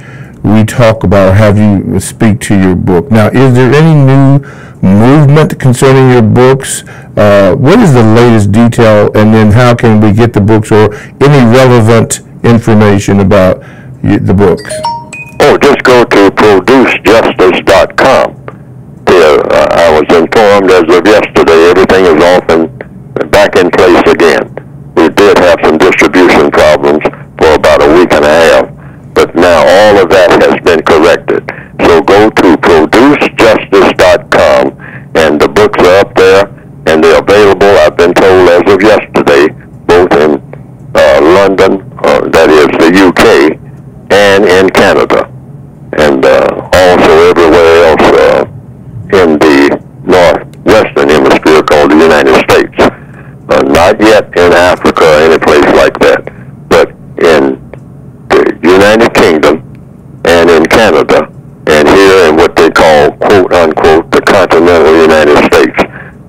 we talk about, have you speak to your book. Now, is there any new movement concerning your books? What is the latest detail, and then how can we get the books or any relevant information about the books? Oh, just go to producejustice.com. I was informed as of yesterday, everything is off and back in place again. We did have some distribution problems for about a week and a half, but now all of that has been corrected. So go to producejustice.com, and the books are up there, and they're available, I've been told as of yesterday, both in London, that is the UK, and in Canada, and also everywhere else in the northwestern hemisphere called the United States. Not yet in Africa or any place like that, but in the United Kingdom and in Canada, and here in what they call, quote unquote, the continental United States.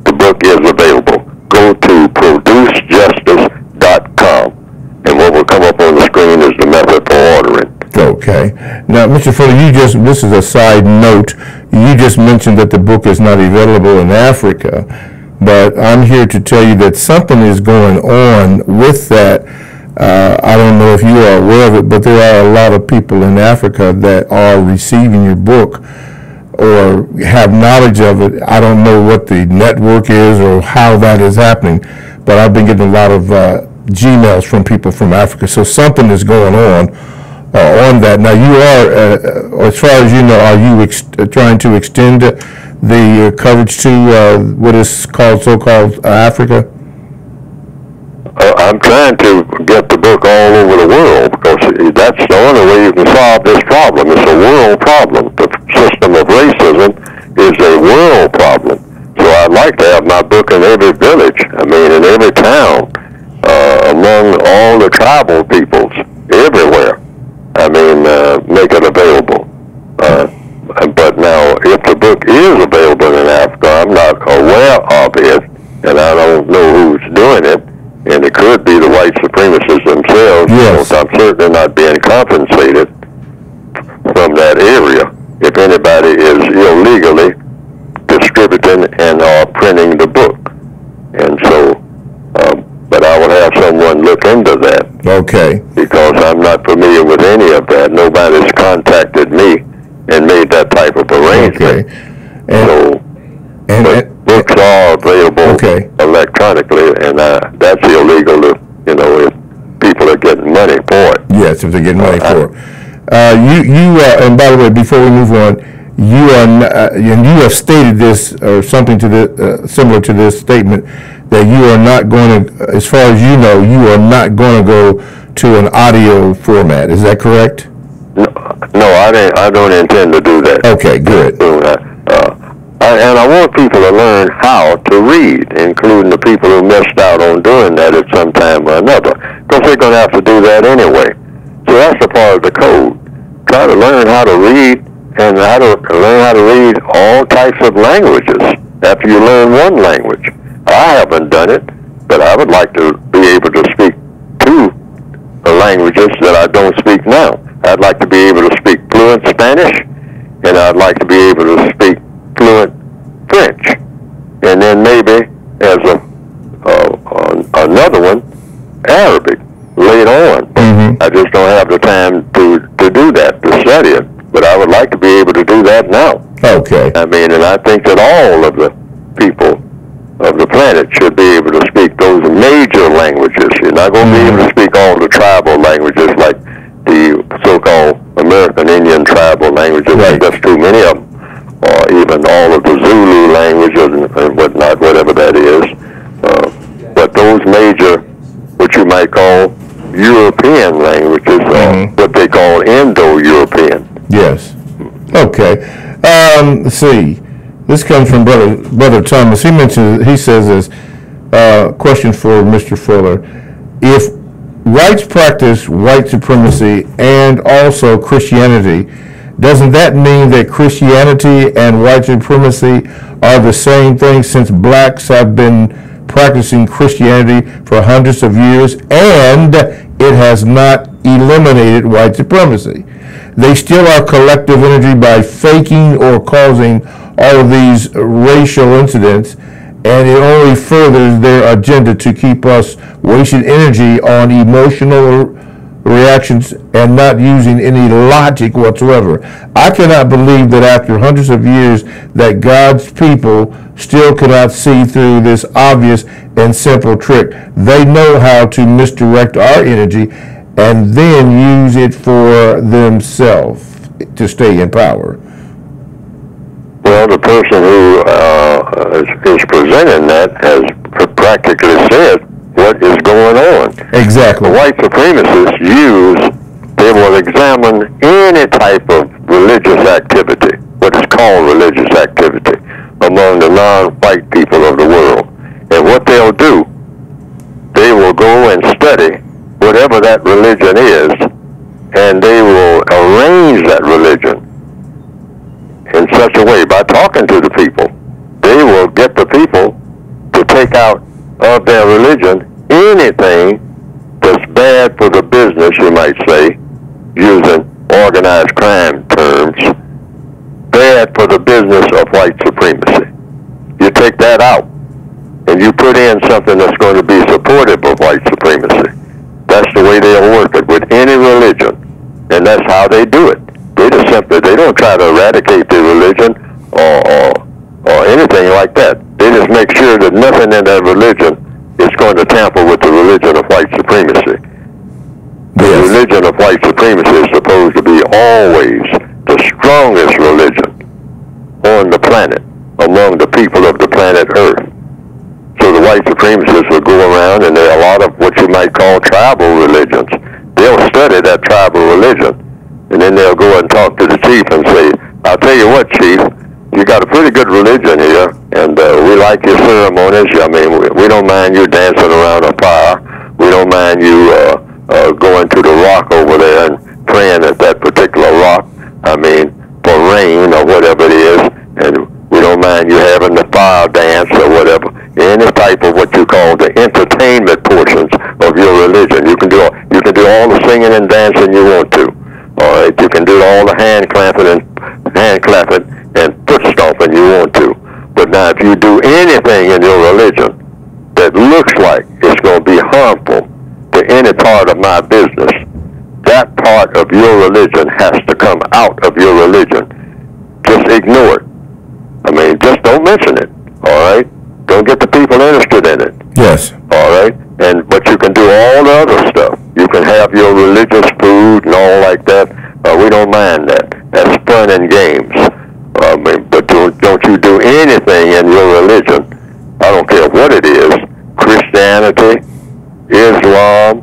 The book is available. Go to producejustice.com, and what will come up on the screen is the method for ordering. Okay. Now, Mr. Fuller, this is a side note. You just mentioned that the book is not available in Africa, but I'm here to tell you that something is going on with that. I don't know if you are aware of it, but there are a lot of people in Africa that are receiving your book or have knowledge of it. I don't know what the network is or how that is happening, but I've been getting a lot of Gmails from people from Africa. So something is going on that. Now, you are, as far as you know, are you trying to extend the coverage to what is called so-called Africa? I'm trying to get the book all over the world, because that's the only way you can solve this problem. It's a world problem. The system of racism is a world problem. So I'd like to have my book in every village, in every town, among all the tribal peoples, everywhere. Make it available. But now, if the book is available in Africa, I'm not aware of it, and I don't know who's doing it, and it could be the white supremacists themselves. Yes. I'm certainly not being compensated from that area if anybody is illegally distributing and printing the book. And so, but I will have someone look into that. Okay. Because I'm not familiar with any of that. Nobody's contacted me and made that type of arrangement. Okay. But books are available electronically, and that's illegal if people are getting money for it. Yes, if they're getting money for it. And by the way, before we move on, you are and you have stated this or something to the similar to this statement, that you are not going to, as far as you know, you are not going to go to an audio format. Is that correct? No, I don't intend to do that. Okay, good. And I want people to learn how to read, including the people who missed out on doing that at some time or another, because they're going to have to do that anyway. So that's a part of the code. Try to learn how to read, and learn how to read all types of languages after you learn one language. I haven't done it, but I would like to be able to speak two languages that I don't speak now. I'd like to be able to speak fluent Spanish, and I'd like to be able to speak fluent French, and then maybe as another one, Arabic later on. Mm-hmm. I just don't have the time to do that, to study it. But I would like to be able to do that now. Okay. And I think that all of the people of the planet should be able to speak those major languages. You're not going to be able to speak all the tribal languages like the so-called American Indian tribal languages. Right. There's too many of them. Or even all of the Zulu languages and whatnot, whatever that is. But those major, what you might call European languages, or what they call Indo-European. Yes. Okay. Let's see. This comes from Brother Thomas. He says this question for Mr. Fuller. If whites practice white supremacy and also Christianity, doesn't that mean that Christianity and white supremacy are the same thing, since blacks have been practicing Christianity for hundreds of years and it has not eliminated white supremacy? They still are collective energy by faking or causing all of these racial incidents, and it only furthers their agenda to keep us wasting energy on emotional reactions and not using any logic whatsoever. I cannot believe that after hundreds of years that God's people still cannot see through this obvious and simple trick. They know how to misdirect our energy and then use it for themselves to stay in power. Well, the person who is presenting that has practically said what is going on. Exactly. The white supremacists they will examine any type of religious activity, what is called religious activity, among the non-white people of the world. And what they'll do, they will go and study whatever that religion is, and they will arrange that religion in such a way, by talking to the people, they will get the people to take out of their religion anything that's bad for the business, you might say, using organized crime terms, bad for the business of white supremacy. You take that out, and you put in something that's going to be supportive of white supremacy. That's the way they'll work it with any religion, and that's how they do it. They don't try to eradicate their religion or anything like that. They just make sure that nothing in that religion is going to tamper with the religion of white supremacy. The religion of white supremacy is supposed to be always the strongest religion on the planet, among the people of the planet Earth. So the white supremacists will go around, and there are a lot of what you might call tribal religions. They'll study that tribal religion, and then they'll go and talk to the chief and say, I'll tell you what, chief, you got a pretty good religion here, and we like your ceremonies. I mean, we don't mind you dancing around a fire. We don't mind you going to the rock over there and praying at that particular rock, I mean, for rain or whatever it is, and we don't mind you having the fire dance or whatever, any type of what you call the entertainment portions of your religion. You can do all the singing and dancing you want to. All right, you can do all the hand clapping and foot stomping you want to. But now, if you do anything in your religion that looks like it's going to be harmful to any part of my business, that part of your religion has to come out of your religion. Just ignore it. I mean, just don't mention it. All right, don't get the people interested in it. Yes. All right, but you can do all the other stuff. You can have your religious food and all like that. We don't mind that. That's fun and games. But don't you do anything in your religion. I don't care what it is. Christianity, Islam,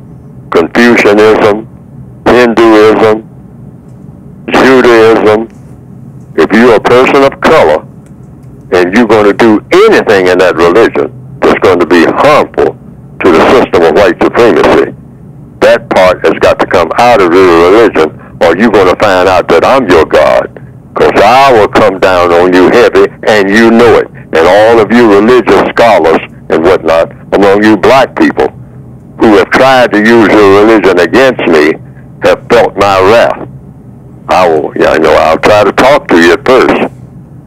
Confucianism, Hinduism, Judaism. If you're a person of color and you're going to do anything in that religion that's going to be harmful to the system of white supremacy, that part has got to come out of your religion, or you're going to find out that I'm your God, because I will come down on you heavy, and you know it. And all of you religious scholars and whatnot, among you black people who have tried to use your religion against me, have felt my wrath. I'll try to talk to you at first,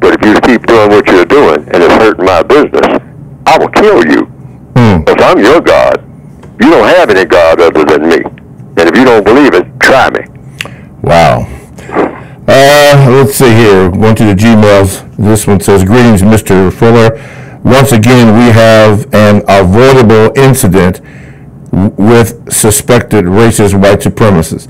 but if you keep doing what you're doing and it's hurting my business, I will kill you, because I'm your God. You don't have any God other than me. And if you don't believe it, try me. Wow. Let's see here. Going to the Gmails. This one says, greetings, Mr. Fuller. Once again, we have an avoidable incident with suspected racist white supremacists.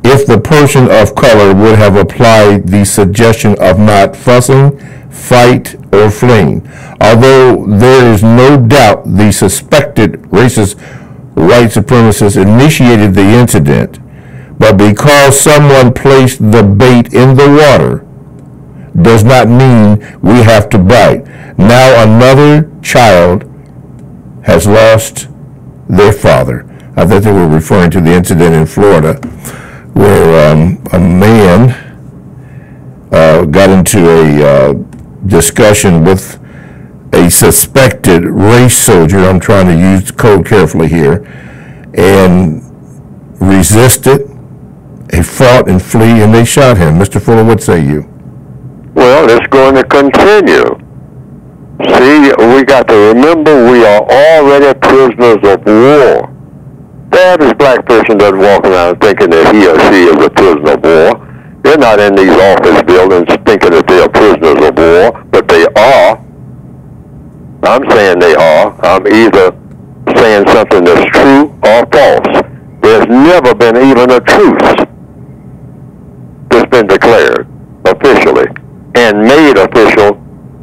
If the person of color would have applied the suggestion of not fussing, fight, or fleeing, although there is no doubt the suspected racist white supremacists initiated the incident, but because someone placed the bait in the water does not mean we have to bite. Now another child has lost their father. I thought they were referring to the incident in Florida where a man got into a discussion with a suspected race soldier. I'm trying to use the code carefully here, and resisted. He fought and flee, and they shot him. Mr. Fuller, what say you? Well, it's going to continue. See, we got to remember we are already prisoners of war. The average black person doesn't walk around thinking that he or she is a prisoner of war. They're not in these office buildings thinking that they are prisoners of war, but they are. I'm saying they are. I'm either saying something that's true or false. There's never been even a truce that's been declared officially and made official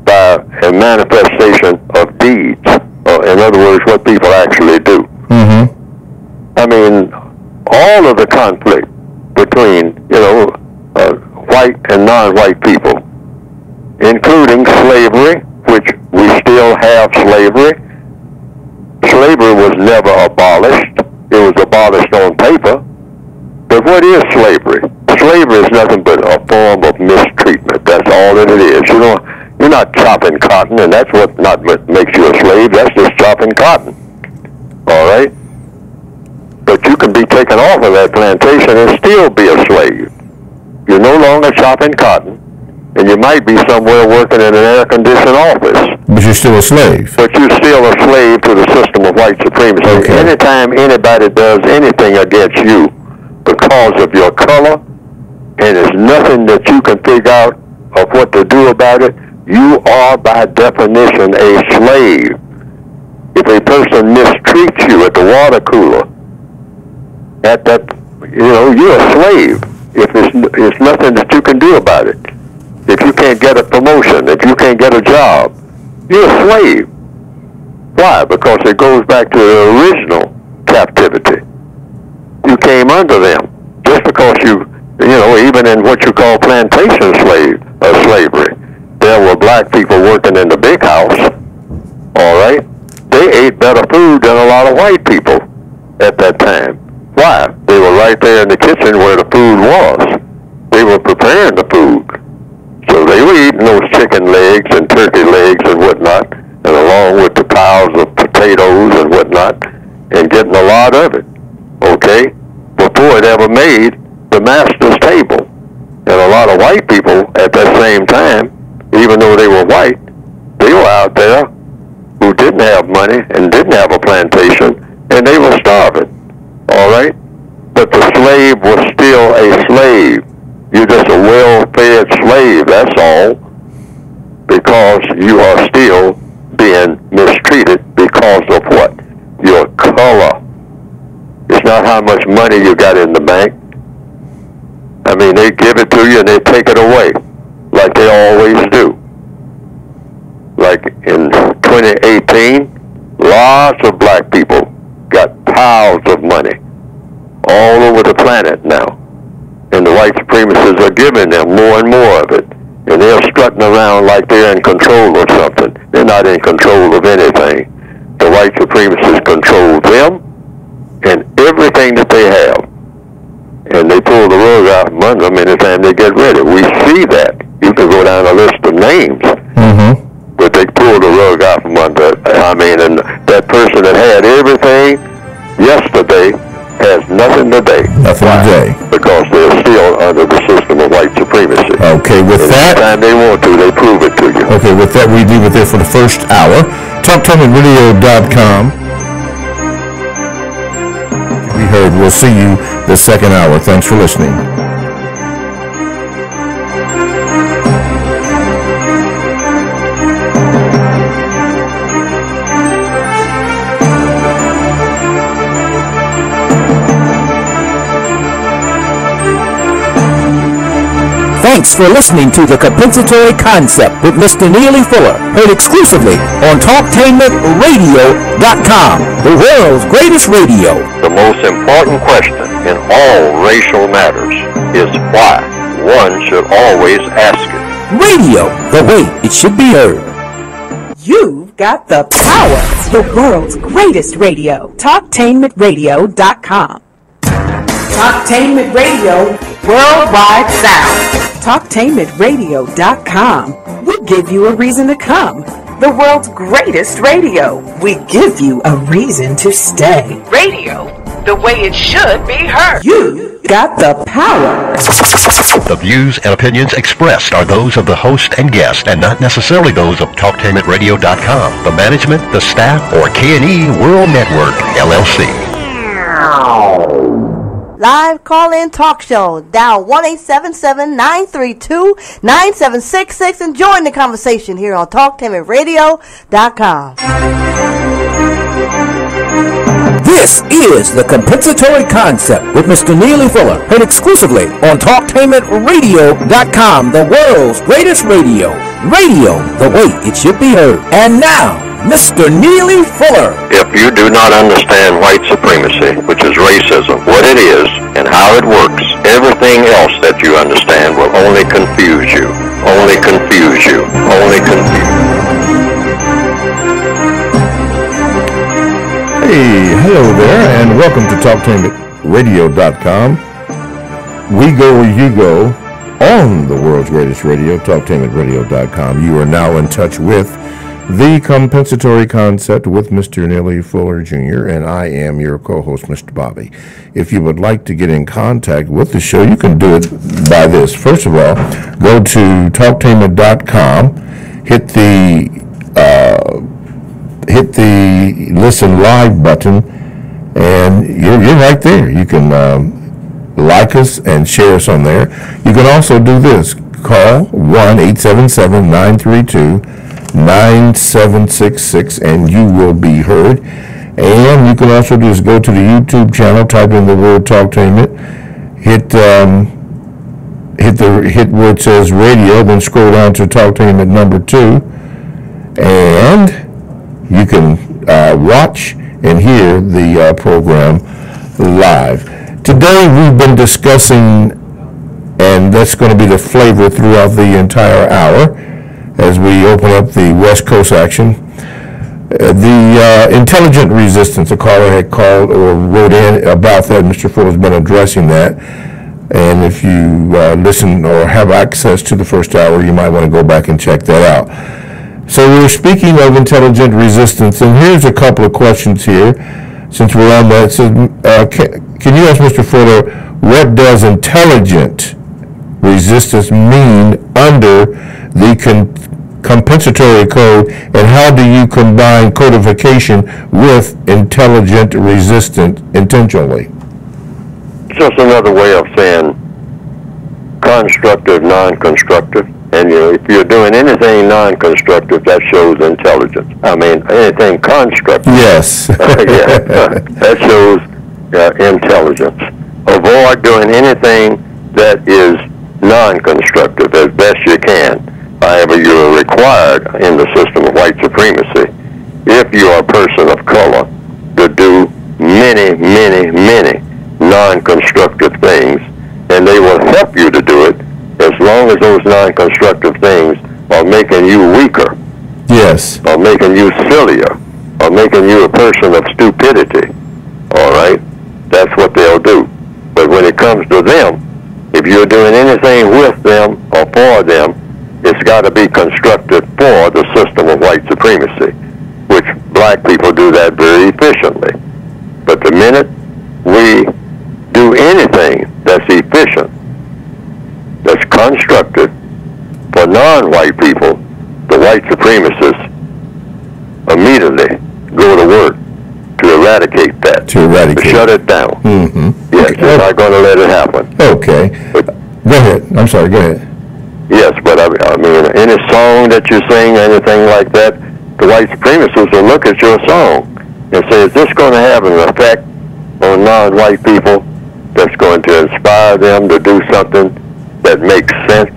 by a manifestation of deeds. In other words, what people actually do. Mm-hmm. I mean, all of the conflict between, white and non-white people, including slavery, which we still have slavery. Slavery was never abolished. It was abolished on paper. But what is slavery? Slavery is nothing but a form of mistreatment. That's all that it is. You're not chopping cotton, and that's what makes you a slave. That's just chopping cotton. All right? But you can be taken off of that plantation and still be a slave. You're no longer chopping cotton, and you might be somewhere working in an air-conditioned office. But you're still a slave. But you're still a slave to the system of white supremacy. Okay. Anytime anybody does anything against you because of your color, and there's nothing that you can figure out of what to do about it, you are by definition a slave. If a person mistreats you at the water cooler, you're a slave. If it's nothing that you can do about it. If you can't get a promotion, if you can't get a job, you're a slave. Why? Because it goes back to the original captivity. You came under them. Just because even in what you call plantation slavery, there were black people working in the big house, all right? They ate better food than a lot of white people at that time. Why? They were right there in the kitchen where the food was. They were preparing the food. So they were eating those chicken legs and turkey legs and whatnot, and along with the piles of potatoes and whatnot, and getting a lot of it, okay, before it ever made the master's table. And a lot of white people at that same time, even though they were white, they were out there who didn't have money and didn't have a plantation, and they were starving, all right? But the slave was still a slave. You're just a well-fed slave, that's all, because you are still being mistreated because of what? Your color. It's not how much money you got in the bank. I mean, they give it to you and they take it away, like they always do. Like in 2018, lots of black people got piles of money all over the planet now. And the white supremacists are giving them more and more of it. And they're strutting around like they're in control of something. They're not in control of anything. The white supremacists control them and everything that they have. And they pull the rug out from under them anytime they get ready. We see that. You can go down a list of names. Mm-hmm. But they pull the rug out from under. And that person that had everything yesterday has nothing today. Nothing today. Because they're still under the system of white supremacy. Okay, with that... Anytime they want to, they prove it to you. Okay, with that, we leave it there for the first hour. TalkTimeRadio.com. We heard. We'll see you the second hour. Thanks for listening. Thanks for listening to the Compensatory Concept with Mr. Neely Fuller, heard exclusively on TalkTainmentRadio.com, the world's greatest radio. The most important question in all racial matters is why. One should always ask it. Radio, the way it should be heard. You've got the power. The world's greatest radio. Talktainmentradio.com. Talktainment Radio, worldwide sound. Talktainmentradio.com. We give you a reason to come. The world's greatest radio. We give you a reason to stay. Radio, the way it should be heard. You got the power. The views and opinions expressed are those of the host and guest and not necessarily those of TalkTainmentRadio.com, the management, the staff, or K&E World Network, LLC. Live call-in talk show. Dial 1-877-932-9766 and join the conversation here on TalkTainmentRadio.com. This is the Compensatory Concept with Mr. Neely Fuller, heard exclusively on TalkTainmentRadio.com, the world's greatest radio. Radio the way it should be heard. And now, Mr. Neely Fuller. If you do not understand white supremacy, which is racism, what it is and how it works, everything else that you understand will only confuse you. Only confuse you. Only confuse you. Hey, hello there, and welcome to TalkTainmentRadio.com. We go where you go on the world's greatest radio, TalkTainmentRadio.com. You are now in touch with the Compensatory Concept with Mr. Neely Fuller Jr., and I am your co-host, Mr. Bobby. If you would like to get in contact with the show, you can do it by this. First of all, go to TalkTainment.com, hit the Listen Live button, and you're right there. You can like us and share us on there. You can also do this. Call 1-877-932-9766, and you will be heard. And you can also do is go to the YouTube channel, type in the word Talktainment, hit where it says radio, then scroll down to Talktainment number 2, and you can watch and hear the program live. Today we've been discussing, and that's going to be the flavor throughout the entire hour as we open up the West Coast action, the intelligent resistance. A caller had called or wrote in about that. Mr. Fuller's been addressing that. And if you listen or have access to the first hour, you might want to go back and check that out. So we're speaking of intelligent resistance, and here's a couple of questions here, since we're on that. So, can you ask Mr. Fuller, what does intelligent resistance mean under the compensatory code, and how do you combine codification with intelligent resistance intentionally? Just another way of saying constructive, non-constructive. And if you're doing anything non-constructive, that shows intelligence. I mean, anything constructive. Yes. That shows intelligence. Avoid doing anything that is non-constructive as best you can. However, you are required in the system of white supremacy, if you are a person of color, to do many, many, many non-constructive things, and they will help you to do it as long as those non-constructive things are making you weaker. Yes. Or making you sillier, or making you a person of stupidity. All right? That's what they'll do. But when it comes to them, if you're doing anything with them or for them, it's got to be constructed for the system of white supremacy, which black people do that very efficiently. But the minute we do anything that's efficient, that's constructed for non-white people, the white supremacists immediately go to work to eradicate that. To shut it down. Mm-hmm. Yes, Okay. they're not going to let it happen. Okay. But, go ahead. I'm sorry. Go ahead. yes, but I mean, any song that you sing, anything like that, the white supremacists will look at your song and say, is this going to have an effect on non-white people that's going to inspire them to do something that makes sense?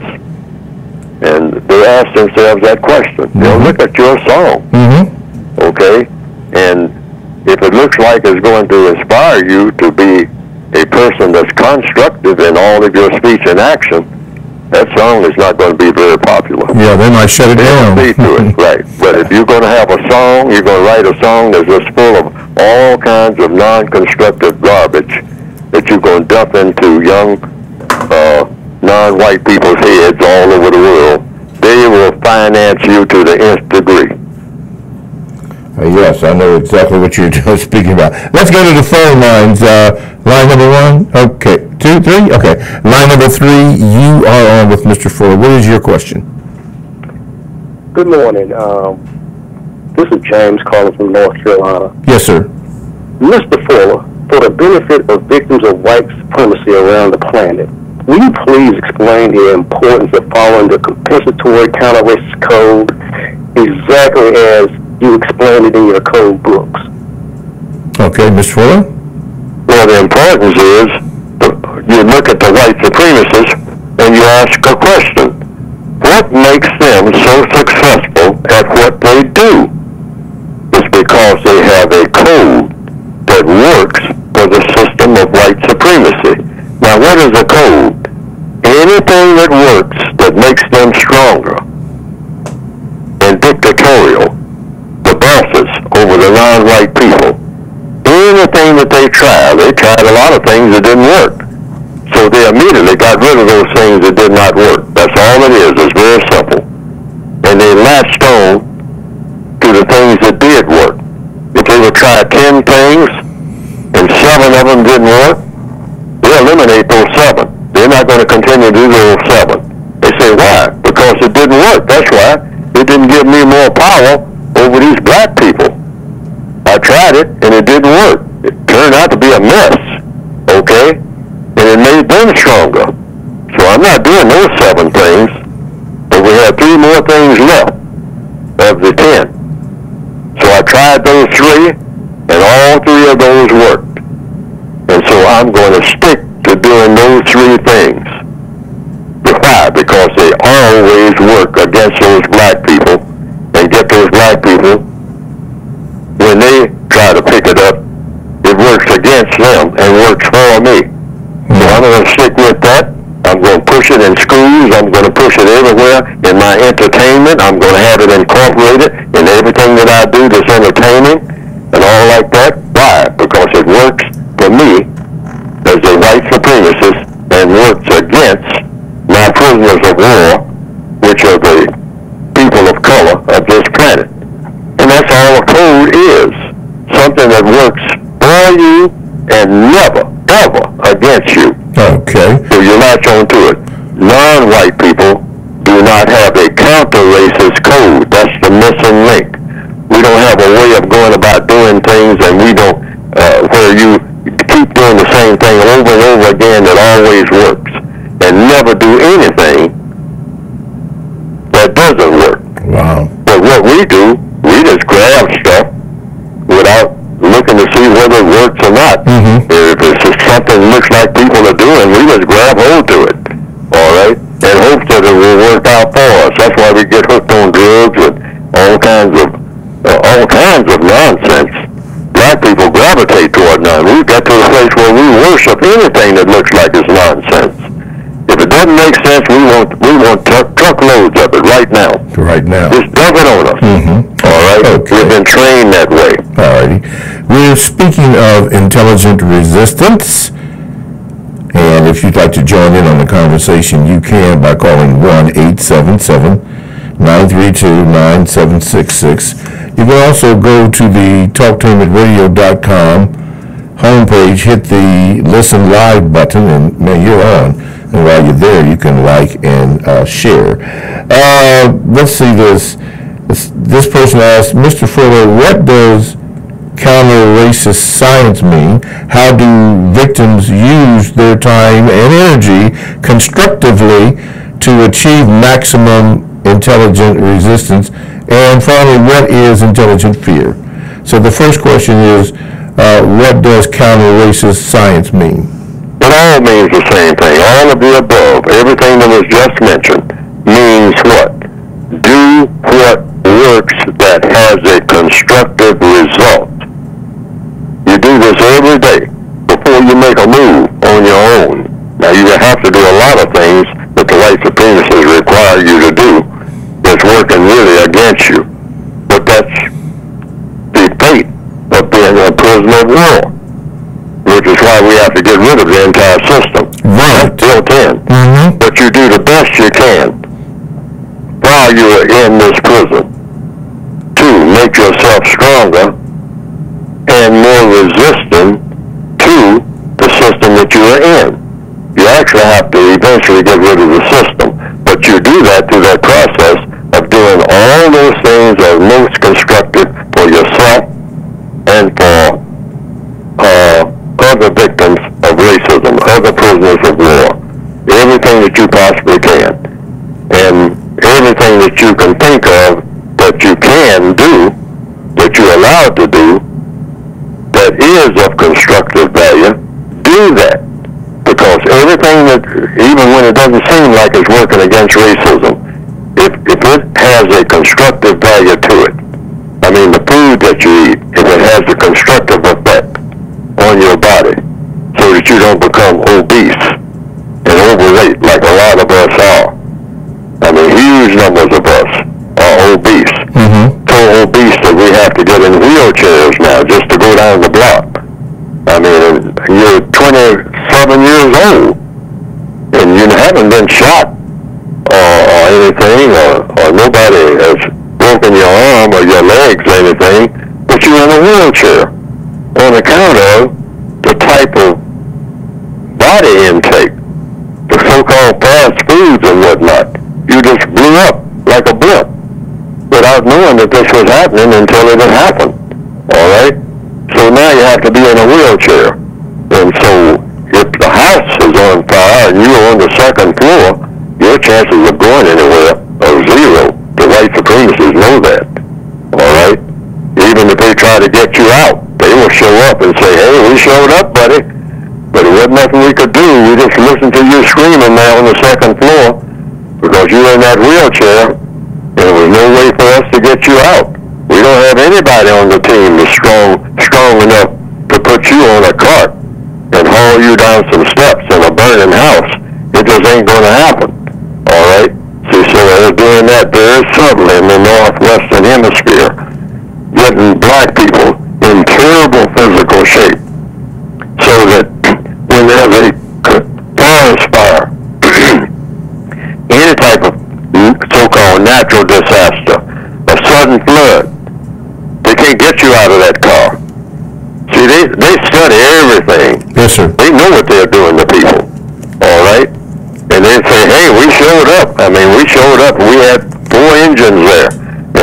And they ask themselves that question. Mm-hmm. They'll look at your song, okay? And if it looks like it's going to inspire you to be a person that's constructive in all of your speech and action, that song is not going to be very popular. Yeah, they might shut it down. See to it, right. But if you're going to have a song, you're going to write a song that's just full of all kinds of non-constructive garbage that you're going to dump into young non-white people's heads all over the world. They will finance you to the nth degree. Yes, I know exactly what you're speaking about. Let's go to the phone lines. Line number 1, okay. 2, 3, okay. Line number 3, you are on with Mr. Fuller. What is your question? Good morning. This is James calling from North Carolina. Yes, sir. Mr. Fuller, for the benefit of victims of white supremacy around the planet, will you please explain the importance of following the Compensatory Counter-Racist Code exactly as you explained it in your code books? Okay, Mr. Fuller? Well, the importance is you look at the white supremacists and you ask a question. What makes them so successful at what they do? It's because they have a code that works for the system of white supremacy. Now, what is a code? Anything that works that makes them stronger and dictatorial, the bosses over the non-white people. Anything that they tried a lot of things that didn't work. So they immediately got rid of those things that did not work. That's all it is. It's very simple. And they latched on to the things that did work. If they would try 10 things and 7 of them didn't work, they eliminate those 7. They're not going to continue to do those 7. They say, why? Because it didn't work. That's why. It didn't give me more power over these black people. I tried it, and it didn't work. It turned out to be a mess, okay? And it made them stronger. So I'm not doing those 7 things, but we have 3 more things left of the 10. So I tried those 3, and all 3 of those worked. And so I'm going to stick to doing those 3 things. Why? Because they always work against those black people and get those black people, when they try to pick it up, it works against them and works for me. So I'm going to stick with that. I'm going to push it in schools. I'm going to push it everywhere in my entertainment. I'm going to have it incorporated in everything that I do that's entertaining and all like that. Why? Because it works for me as a white supremacist and works against my prisoners of war, which are the people of color of this planet. And that's all a code is. Something that works for you and never, ever against you. Okay. So you latch on to it. Non-white people do not have a counter-racist code. That's the missing link. We don't have a way of going about doing things, and we don't, where you keep doing the same thing over and over again that always works, and never do anything that doesn't work. Wow. But what we do, we just grab stuff without looking to see whether it works or not. If it's just something that looks like people are doing, we just grab hold to it, all right, and hope that it will work out for us. That's why we get hooked on drugs and all kinds of nonsense. Black people gravitate toward none. We got to the place where we worship anything that looks like it's nonsense. If it doesn't make sense, we want truckloads of it right now. Right now. Just dump it on us. All right? Okay. We've been trained that way. All righty. We're speaking of intelligent resistance. And if you'd like to join in on the conversation, you can by calling 1-877-932-9766. You can also go to the talktohim@radio.com homepage, hit the Listen Live button, and man, you're on. And while you're there, you can like and share. Let's see this. This person asked, Mr. Fuller, what does counter-racist science mean? How do victims use their time and energy constructively to achieve maximum intelligent resistance? And finally, what is intelligent fear? So the first question is, what does counter-racist science mean? It all means the same thing. All of the above, everything that was just mentioned, means what? Do what works that has a constructive result. You do this every day before you make a move on your own. Now, you have to do a lot of things that the white supremacists why we have to get rid of the entire system. Right. That's built in. Mm-hmm. But you do the best you can while you are in this prison to make yourself stronger and more resistant to the system that you are in. You actually have to eventually get rid of the system. But you do that through that process of doing all those things that are most constructive for yourself and for other victims of racism, other prisoners of war. Everything that you possibly can. And everything that you can think of that you can do, that you're allowed to do, that is of constructive value, do that. Because everything that, even when it doesn't seem like it's working against racism, if it has a constructive value to it, I mean the food that you eat, if it has a constructive effect on your body, so that you don't become obese and overweight like a lot of us are. I mean, huge numbers of us are obese. So obese that we have to get in wheelchairs now just to go down the block. I mean, you're 27 years old, and you haven't been shot or anything, or nobody has broken your arm or your legs or anything, but you're in a wheelchair on account of the type of body intake, the so-called fast foods and whatnot. You just blew up like a blimp without knowing that this was happening until it had happened. All right? So now you have to be in a wheelchair. And so if the house is on fire and you're on the second floor, your chances of going anywhere are zero. The white supremacists know that. All right? Even if they try to get you out, they will show up and say, hey, we showed up, buddy. But it wasn't nothing we could do. We just listened to you screaming there on the second floor because you were in that wheelchair, and there was no way for us to get you out. We don't have anybody on the team that's strong enough to put you on a cart and haul you down some steps in a burning house. It just ain't going to happen. All right? See, so they're doing that very subtly in the northwestern hemisphere, getting black people in terrible physical shape, so that when there's a forest fire, any type of so-called natural disaster, a sudden flood, they can't get you out of that car. See, they study everything. Yes, sir. They know what they're doing to people. All right? And they say, hey, we showed up. I mean, we showed up. We had 4 engines there.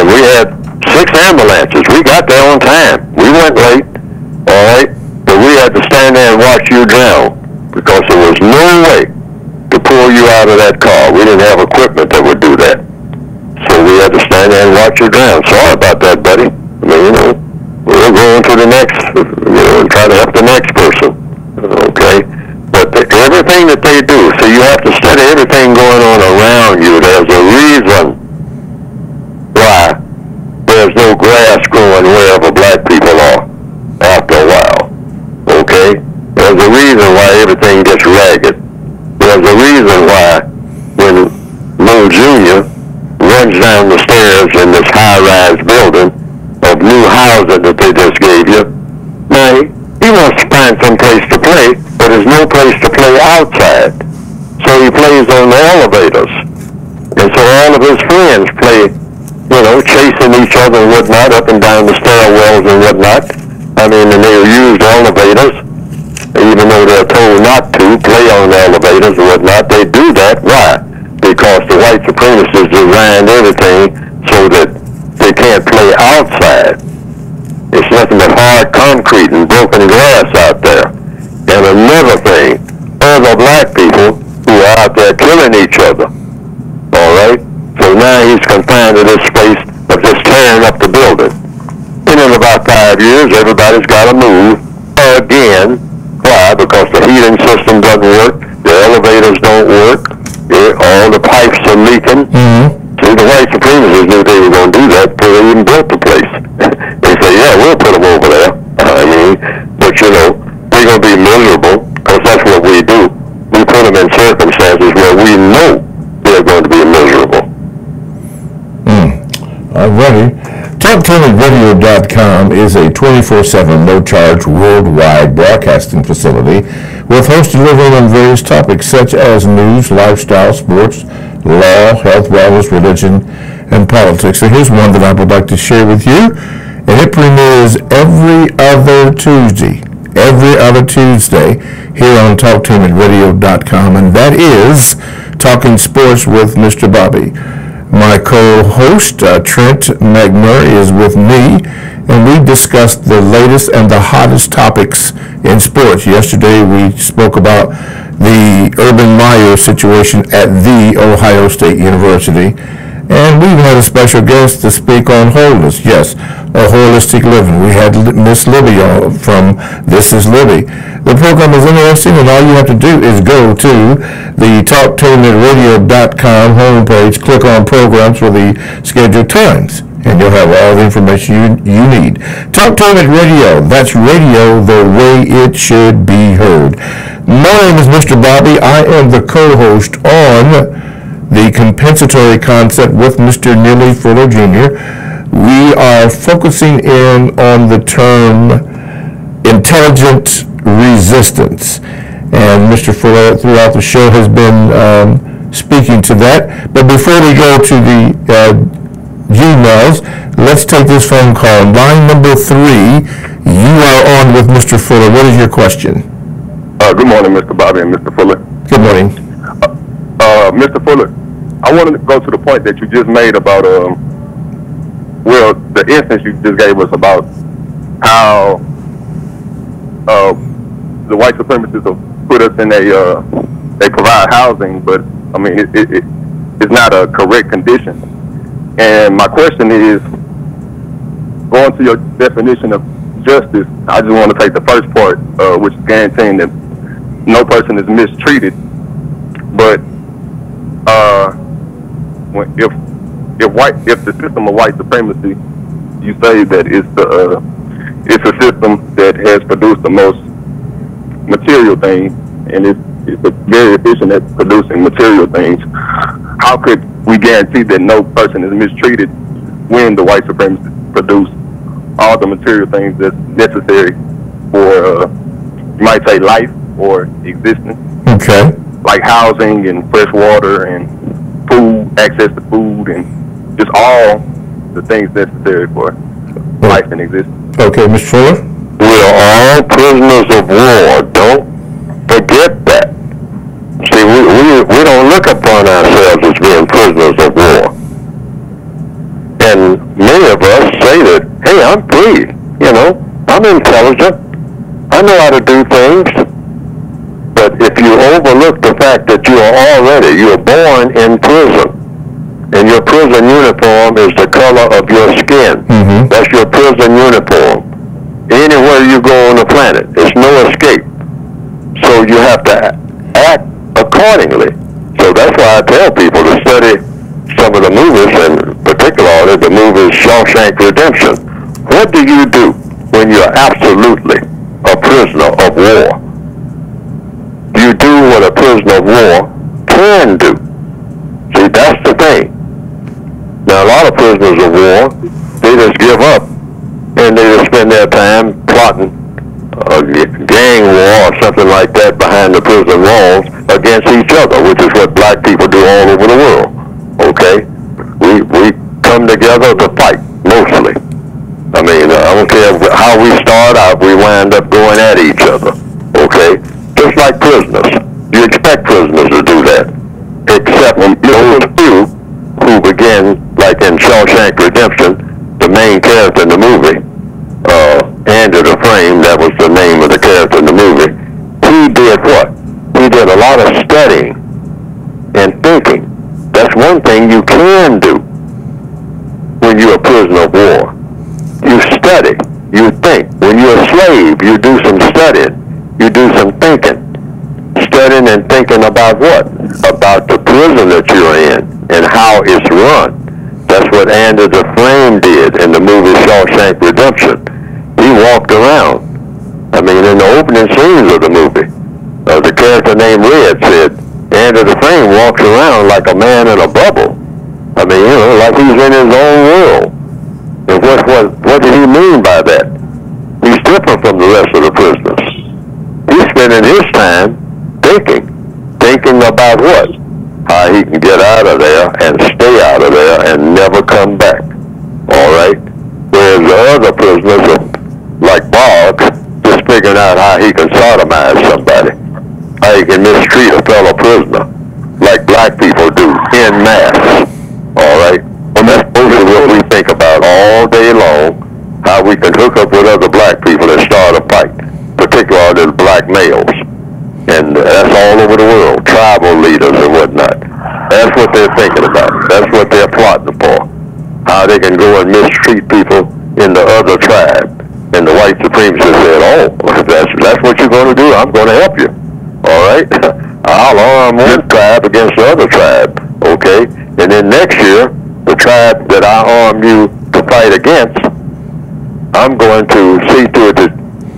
And we had 6 ambulances. We got there on time. We went late. All right? But we had to stand there and watch you drown because there was no way to pull you out of that car. We didn't have equipment that would do that. So we had to stand there and watch you drown. Sorry about that, buddy. I mean, we're going to the next, and try to help the next person. Okay? But everything that they do, so you have to study everything going on around you. There's a reason why there's no grass growing wherever black people are after a while. Okay? There's a reason why everything gets ragged. There's a reason why when Mo Jr. runs down the stairs in this high-rise building of new housing that they just gave you, now he wants to find some place to play, but there's no place to play outside. So he plays on the elevators. And so all of his friends play, chasing each other and whatnot up and down the stairwells and whatnot. I mean, and they use elevators, even though they're told not to play on the elevators and whatnot. They do that. Why? Because the white supremacists designed everything so that they can't play outside. It's nothing but hard concrete and broken glass out there. And another thing, other black people who are out there killing each other. All right? So now he's confined to this space of just tearing up the building. And in about 5 years, everybody's got to move again. Why? Because the heating system doesn't work. The elevators don't work. All the pipes are leaking. See, the white supremacists knew they were going to do that before they even built the place. They say, yeah, we'll put them over there. I mean, but they're going to be miserable because that's what we do. We put them in circumstances where we know they're going to be miserable. Alrighty. Talk to me radio CompensatorYRadio.com is a 24/7 no-charge worldwide broadcasting facility with hosts delivering on various topics such as news, lifestyle, sports, law, health, wellness, religion, and politics. So here's one that I would like to share with you, and it premieres every other Tuesday here on TalkTainmentRadio.com, and that is Talking Sports with Mr. Bobby. My co-host, Trent McMurray, is with me, and we discussed the latest and the hottest topics in sports. Yesterday, we spoke about the Urban Meyer situation at The Ohio State University, and we even had a special guest to speak on wholeness. Yes, a holistic living. We had Miss Libby on from This Is Libby. The program is interesting, and all you have to do is go to the TalkTainmentRadio.com homepage, click on programs for the scheduled times, and you'll have all the information you need. Talktainment Radio, that's radio the way it should be heard. My name is Mr. Bobby. I am the co-host on the Compensatory Concept with Mr. NEELY Fuller Jr. We are focusing in on the term intelligent resistance, and Mr. Fuller throughout the show has been speaking to that. But before we go to the emails, let's take this phone call. Line number 3, you are on with Mr. Fuller. What is your question? Good morning, Mr. Bobby and Mr. Fuller. Good morning. Mr. Fuller, I wanted to go to the point that you just made about, the instance you just gave us about how the white supremacists have put us in they provide housing, but I mean, it's not a correct condition. And my question is, going to your definition of justice, I just want to take the first part, which is guaranteeing that no person is mistreated. But if the system of white supremacy, you say that it's a system that has produced the most material things, and it's very efficient at producing material things, how could we guarantee that no person is mistreated when the white supremacists produce all the material things that's necessary for, you might say, life or existence? Okay. Like housing and fresh water and food, access to food, and just all the things necessary for life and existence. Okay, Mr. Fuller? We are all prisoners of war. Don't forget that. See, we don't look upon ourselves as being prisoners of war. And many of us say that, hey, I'm free, I'm intelligent, I know how to do things. But if you overlook the fact that you are born in prison, and your prison uniform is the color of your skin. Mm-hmm. That's your prison uniform. Anywhere you go on the planet, there's no escape. So you have to act accordingly. So that's why I tell people to study some of the movies, and particularly the movie Shawshank Redemption. What do you do when you're absolutely a prisoner of war? You do what a prisoner of war can do. See, that's the thing. Now, a lot of prisoners of war, they just give up, and they just spend their time plotting a gang war or something like that behind the prison walls against each other, which is what black people do all over the world. Okay? We come together to fight, mostly. I mean, I don't care how we start out, we wind up going at each other. Okay? Just like prisoners. You expect prisoners to do that. Except those few who begin, like in Shawshank Redemption, the main character in the movie, Andrew the Frame, that was the name of the character in the movie, he did what? He did a lot of studying and thinking. That's one thing you can do when you're a prisoner of war. You study, you think. When you're a slave, you do some studying, you do some thinking. Studying and thinking about what? About the prison that you're in and how it's run. That's what Andrew the Frame did in the movie Shawshank Redemption. He walked around. I mean, in the opening scenes of the movie, the character named Red said, Andrew the Frame walks around like a man in a bubble. I mean, like he's in his own world. And what did he mean by that? He's different from the rest of the prisoners. He's spending his time thinking about what? How he can get out of there and stay out of there and never come back. All right? Whereas the other prisoners, like Boggs, just figuring out how he can sodomize somebody, how he can mistreat a fellow prisoner, like black people do, en masse. All right? Well, that's mostly what we think about all day long, how we can hook up with other black people and start a fight, particularly the black males. And that's all over the world, tribal leaders and whatnot. That's what they're thinking about. That's what they're plotting for. How they can go and mistreat people in the other tribe. And the white supremacists said, oh, that's what you're going to do. I'm going to help you. All right? I'll arm one tribe against the other tribe. Okay? And then next year, the tribe that I arm you to fight against, I'm going to see to it that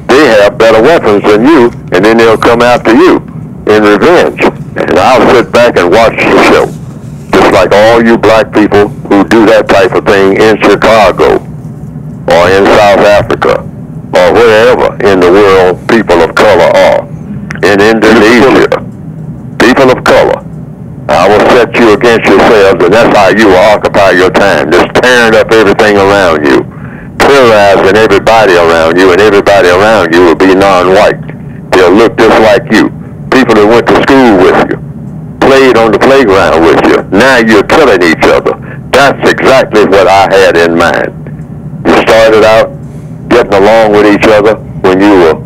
they have better weapons than you, and then they'll come after you in revenge. And I'll sit back and watch the show. Just like all you black people who do that type of thing in Chicago or in South Africa or wherever in the world people of color are. In Indonesia, people of color. I will set you against yourselves, and that's how you will occupy your time, just tearing up everything around you, terrorizing everybody around you, and everybody around you will be non-white. They'll look just like you. People that went to school with you, played on the playground with you. Now you're killing each other. That's exactly what I had in mind. You started out getting along with each other when you were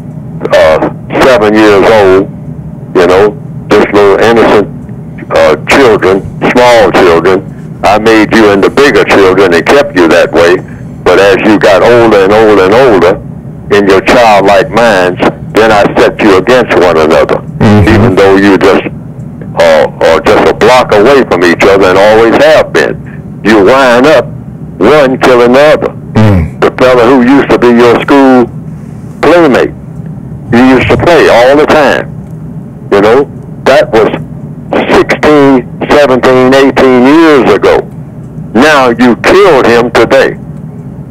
7 years old, you know, just little innocent children, small children. I made you into bigger children and kept you that way. But as you got older and older and older in your childlike minds, then I set you against one another. Even though you just are just a block away from each other and always have been. You wind up one killing the other. The fella who used to be your school playmate, you used to play all the time. You know, that was 16, 17, 18 years ago. Now you killed him today.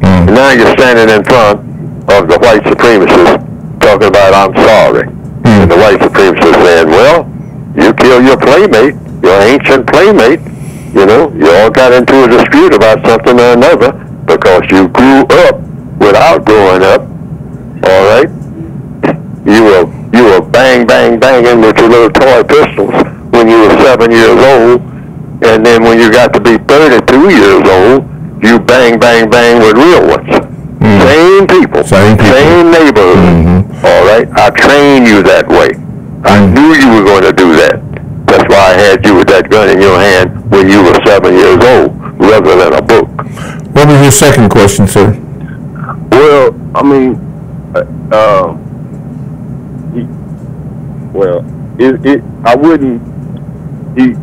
And now you're standing in front of the white supremacists talking about, I'm sorry. And the white supremacists saying, well, you killed your playmate, your ancient playmate. You know, you all got into a dispute about something or another because you grew up without growing up. All right? You were bang, bang, banging with your little toy pistols when you were 7 years old. And then when you got to be 32 years old, you bang, bang, bang with real ones. Same people. Same neighborhood. All right? I trained you that way. I knew you were going to do that. That's why I had you with that gun in your hand when you were 7 years old, rather than a book. What was your second question, sir? Well, I mean, I wouldn't. He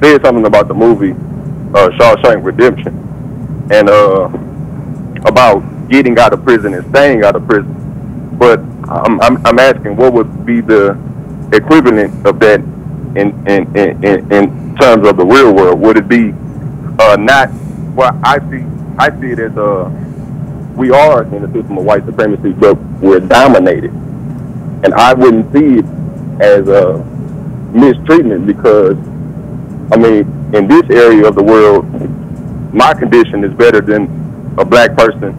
said something about the movie Shawshank Redemption, and about getting out of prison and staying out of prison. But I'm asking, what would be the equivalent of that in terms of the real world? Would it be not? Well, I see it as we are in a system of white supremacy, but we're dominated, and I wouldn't see it as a mistreatment because, I mean, in this area of the world, my condition is better than a black person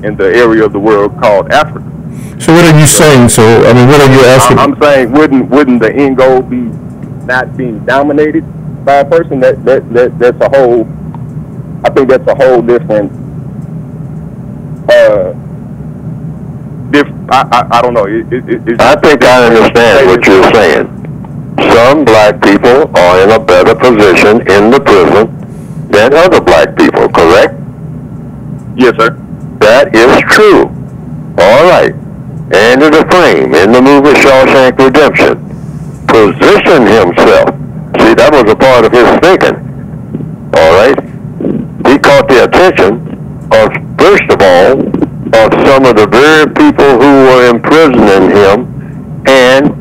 in the area of the world called Africa. So what are you saying? So I mean, what are you asking? I'm saying, wouldn't the end goal be not being dominated by a person? That's a whole. I think that's a whole different. I don't know. I think I understand what you're saying. Some black people are in a better position in the prison than other black people, correct? Yes, sir. That is true. All right. Andy Dufresne, in the movie Shawshank Redemption, positioned himself. See, that was a part of his thinking. All right? He caught the attention of, first of all, of some of the very people who were imprisoning him, and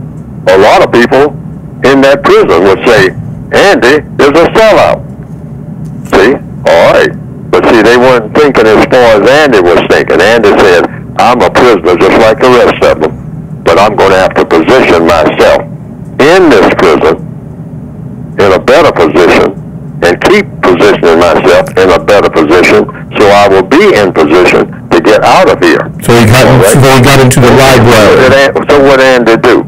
a lot of people in that prison would say, Andy is a sellout. See? All right. But see, they weren't thinking as far as Andy was thinking. Andy said, I'm a prisoner just like the rest of them, but I'm going to have to position myself in this prison in a better position and keep positioning myself in a better position so I will be in position to get out of here. So he got into the library. So what Andy do?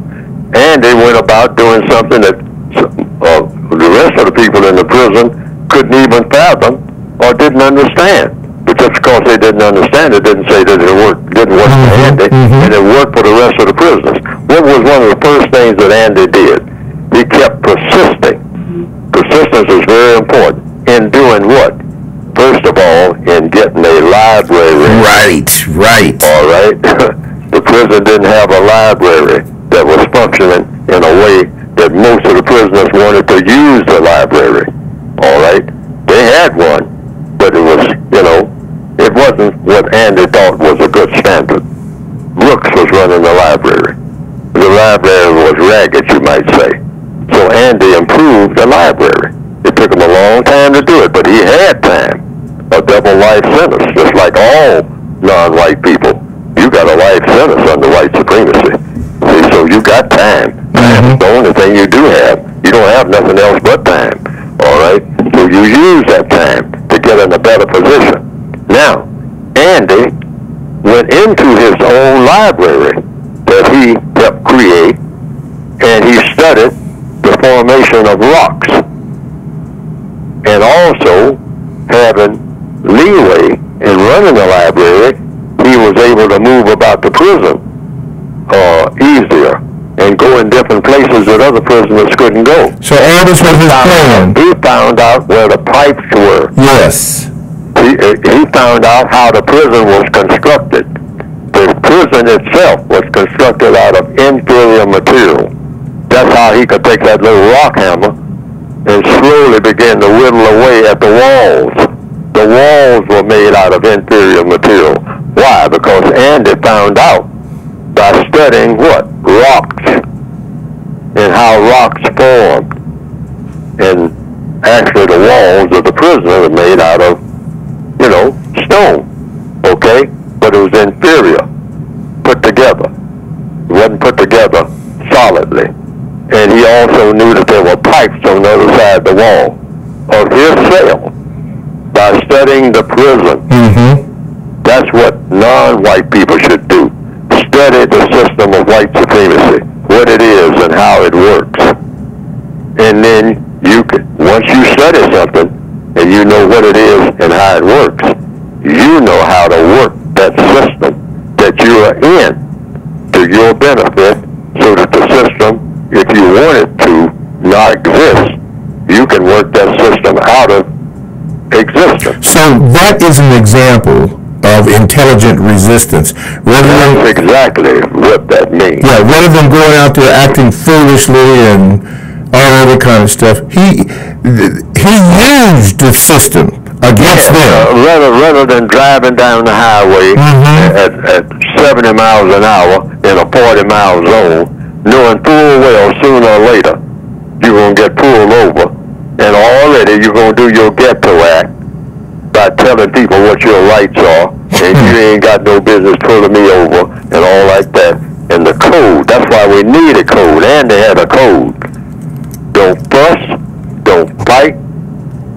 Andy went about doing something that the rest of the people in the prison couldn't even fathom or didn't understand. But just because they didn't understand it didn't say that it didn't work for Andy, and it worked for the rest of the prisoners. What was one of the first things that Andy did? He kept persisting. Persistence is very important. In doing what? First of all, in getting a library. Right. All right? The prison didn't have a library that was functioning in a way that most of the prisoners wanted to use the library. All right? They had one, but it was, it wasn't what Andy thought was a good standard. Brooks was running the library. The library was ragged, you might say. So Andy improved the library. It took him a long time to do it, but he had time. A double life sentence, just like all non-white people. You got a life sentence under white supremacy. See, so you got time. Time is the only thing you do have. You don't have nothing else but time. All right? So you use that time to get in a better position. Now, Andy went into his own library that he helped create, and he studied the formation of rocks, and also having leeway in running the library, he was able to move about the prison easier and go in different places that other prisoners couldn't go. So all this was his plan. He found out where the pipes were. Yes. He found out how the prison was constructed. The prison itself was constructed out of inferior material. That's how he could take that little rock hammer and slowly begin to whittle away at the walls. The walls were made out of inferior material. Why? Because Andy found out by studying what? Rocks. And how rocks formed. And actually the walls of the prison are made out of, stone. Okay? But it was inferior. Put together. It wasn't put together solidly. And he also knew that there were pipes on the other side of the wall of his cell. By studying the prison, that's what non-white people should do. Study the system of white supremacy, what it is and how it works. And then once you study something and you know what it is and how it works, you know how to work that system that you are in to your benefit, so that the system, if you want it to not exist, you can work that system out of existence. So that is an example of intelligent resistance. That's exactly what that means. Yeah, rather than going out there acting foolishly and all other kind of stuff, he used the system against them. Rather than driving down the highway at 70 miles an hour in a 40-mile zone, knowing full well sooner or later you're going to get pulled over, and already you're going to do your get-to act by telling people what your rights are, and you ain't got no business pulling me over and all like that. And the code, that's why we need a code, and they had a code. Don't fuss, don't fight,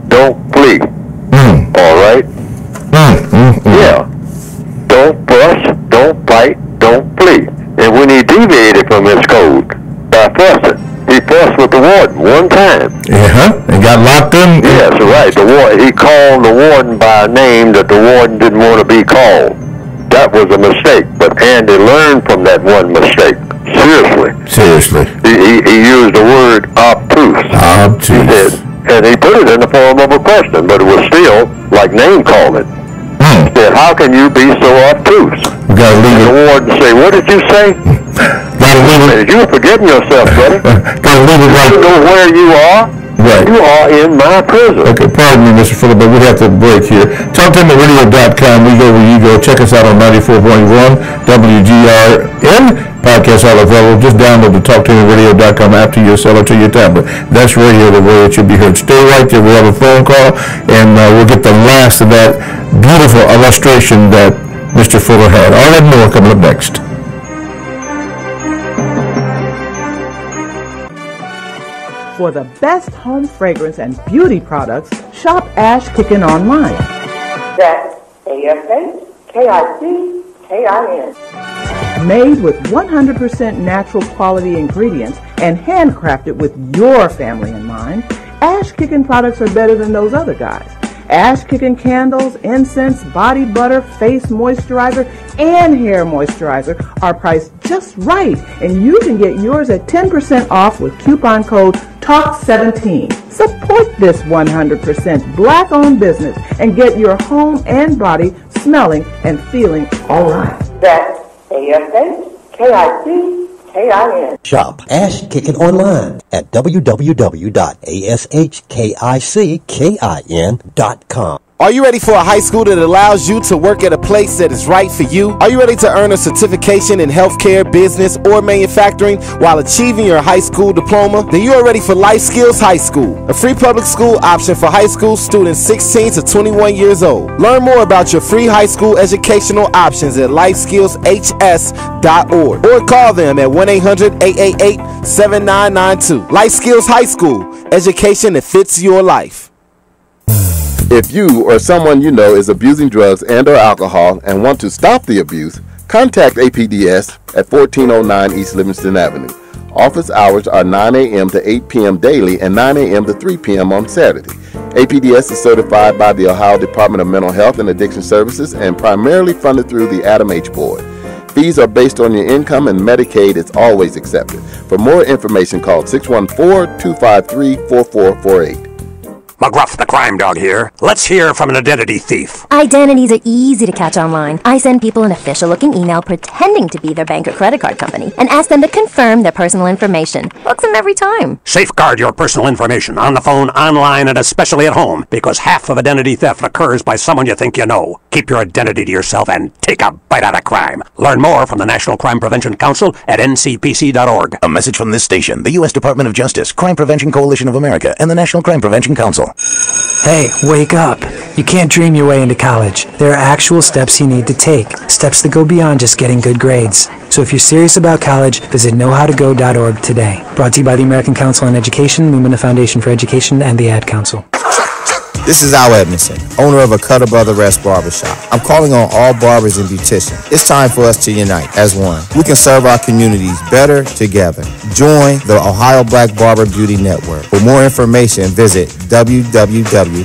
don't flee. All right? Yeah. Don't fuss, don't fight, don't flee. And when he deviated from his code by fussing, he fussed with the warden one time. And got locked in. Yes, right. He called the warden by a name that the warden didn't want to be called. That was a mistake. But Andy learned from that one mistake. Seriously. He used the word obtuse. Obtuse. And he put it in the form of a question, but it was still like name calling. He said, how can you be so obtuse? And the warden say, what did you say? You're forgetting yourself, buddy. You know where you are? Right. You are in my prison. Okay, pardon me, Mr. Fuller, but we have to break here. TalkTimeRadio.com. We go where you go. Check us out on 94.1 WGRN. Podcasts all available. Just download the TalkTimeRadio.com app to your cell or to your tablet. That's radio the way it should be heard. Stay right there. We have a phone call, and we'll get the last of that beautiful illustration that Mr. Fuller had. All that and more coming up next. For the best home fragrance and beauty products, shop Ash Kickin online. That's ASHKICKIN. Made with 100% natural quality ingredients and handcrafted with your family in mind, Ash Kickin products are better than those other guys. Ash Kickin candles, incense, body butter, face moisturizer, and hair moisturizer are priced just right, and you can get yours at 10% off with coupon code TALK17. Support this 100% black-owned business and get your home and body smelling and feeling all right. That's ASHKICKIN. Shop Ash Kickin online at www.ashkickin.com. Are you ready for a high school that allows you to work at a place that is right for you? Are you ready to earn a certification in healthcare, business, or manufacturing while achieving your high school diploma? Then you are ready for Life Skills High School, a free public school option for high school students 16 to 21 years old. Learn more about your free high school educational options at lifeskillshs.org or call them at 1-800-888-7992. Life Skills High School, education that fits your life. If you or someone you know is abusing drugs and or alcohol and want to stop the abuse, contact APDS at 1409 East Livingston Avenue. Office hours are 9 a.m. to 8 p.m. daily and 9 a.m. to 3 p.m. on Saturday. APDS is certified by the Ohio Department of Mental Health and Addiction Services and primarily funded through the Adam H. Board. Fees are based on your income and Medicaid is always accepted. For more information, call 614-253-4448. McGruff the Crime Dog here. Let's hear from an identity thief. Identities are easy to catch online. I send people an official-looking email pretending to be their bank or credit card company and ask them to confirm their personal information. Hooks them every time. Safeguard your personal information on the phone, online, and especially at home, because half of identity theft occurs by someone you think you know. Keep your identity to yourself and take a bite out of crime. Learn more from the National Crime Prevention Council at ncpc.org. A message from this station, the U.S. Department of Justice, Crime Prevention Coalition of America, and the National Crime Prevention Council. Hey, wake up. You can't dream your way into college. There are actual steps you need to take. Steps that go beyond just getting good grades. So if you're serious about college, visit knowhowtogo.org today. Brought to you by the American Council on Education, Lumina Foundation for Education, and the Ad Council. This is Al Edmondson, owner of a Cutter Brother Rest Barbershop. I'm calling on all barbers and beauticians. It's time for us to unite as one. We can serve our communities better together. Join the Ohio Black Barber Beauty Network. For more information, visit www.obbn.org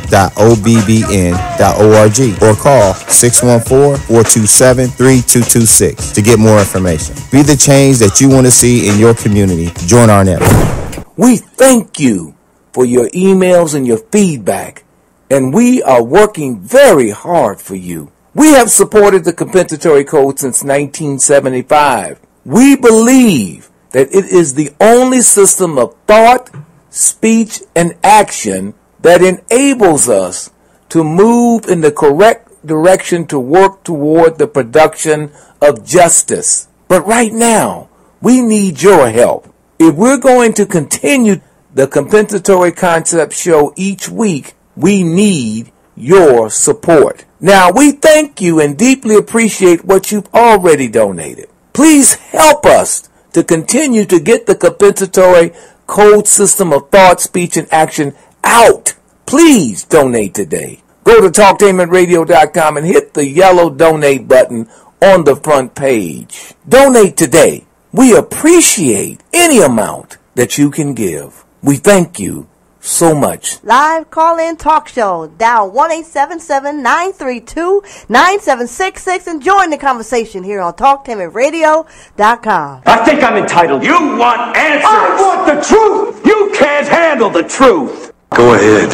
or call 614-427-3226 to get more information. Be the change that you want to see in your community. Join our network. We thank you for your emails and your feedback. And we are working very hard for you. We have supported the Compensatory Code since 1975. We believe that it is the only system of thought, speech, and action that enables us to move in the correct direction to work toward the production of justice. But right now, we need your help. If we're going to continue the Compensatory Concept show each week, we need your support. Now, we thank you and deeply appreciate what you've already donated. Please help us to continue to get the Compensatory Code system of thought, speech, and action out. Please donate today. Go to TalkTainmentRadio.com and hit the yellow donate button on the front page. Donate today. We appreciate any amount that you can give. We thank you so much. Live call-in talk show. Dial 1-877-932-9766 and join the conversation here on TalkTimeRadio.com. I think I'm entitled. You want answers. I want the truth. You can't handle the truth. Go ahead.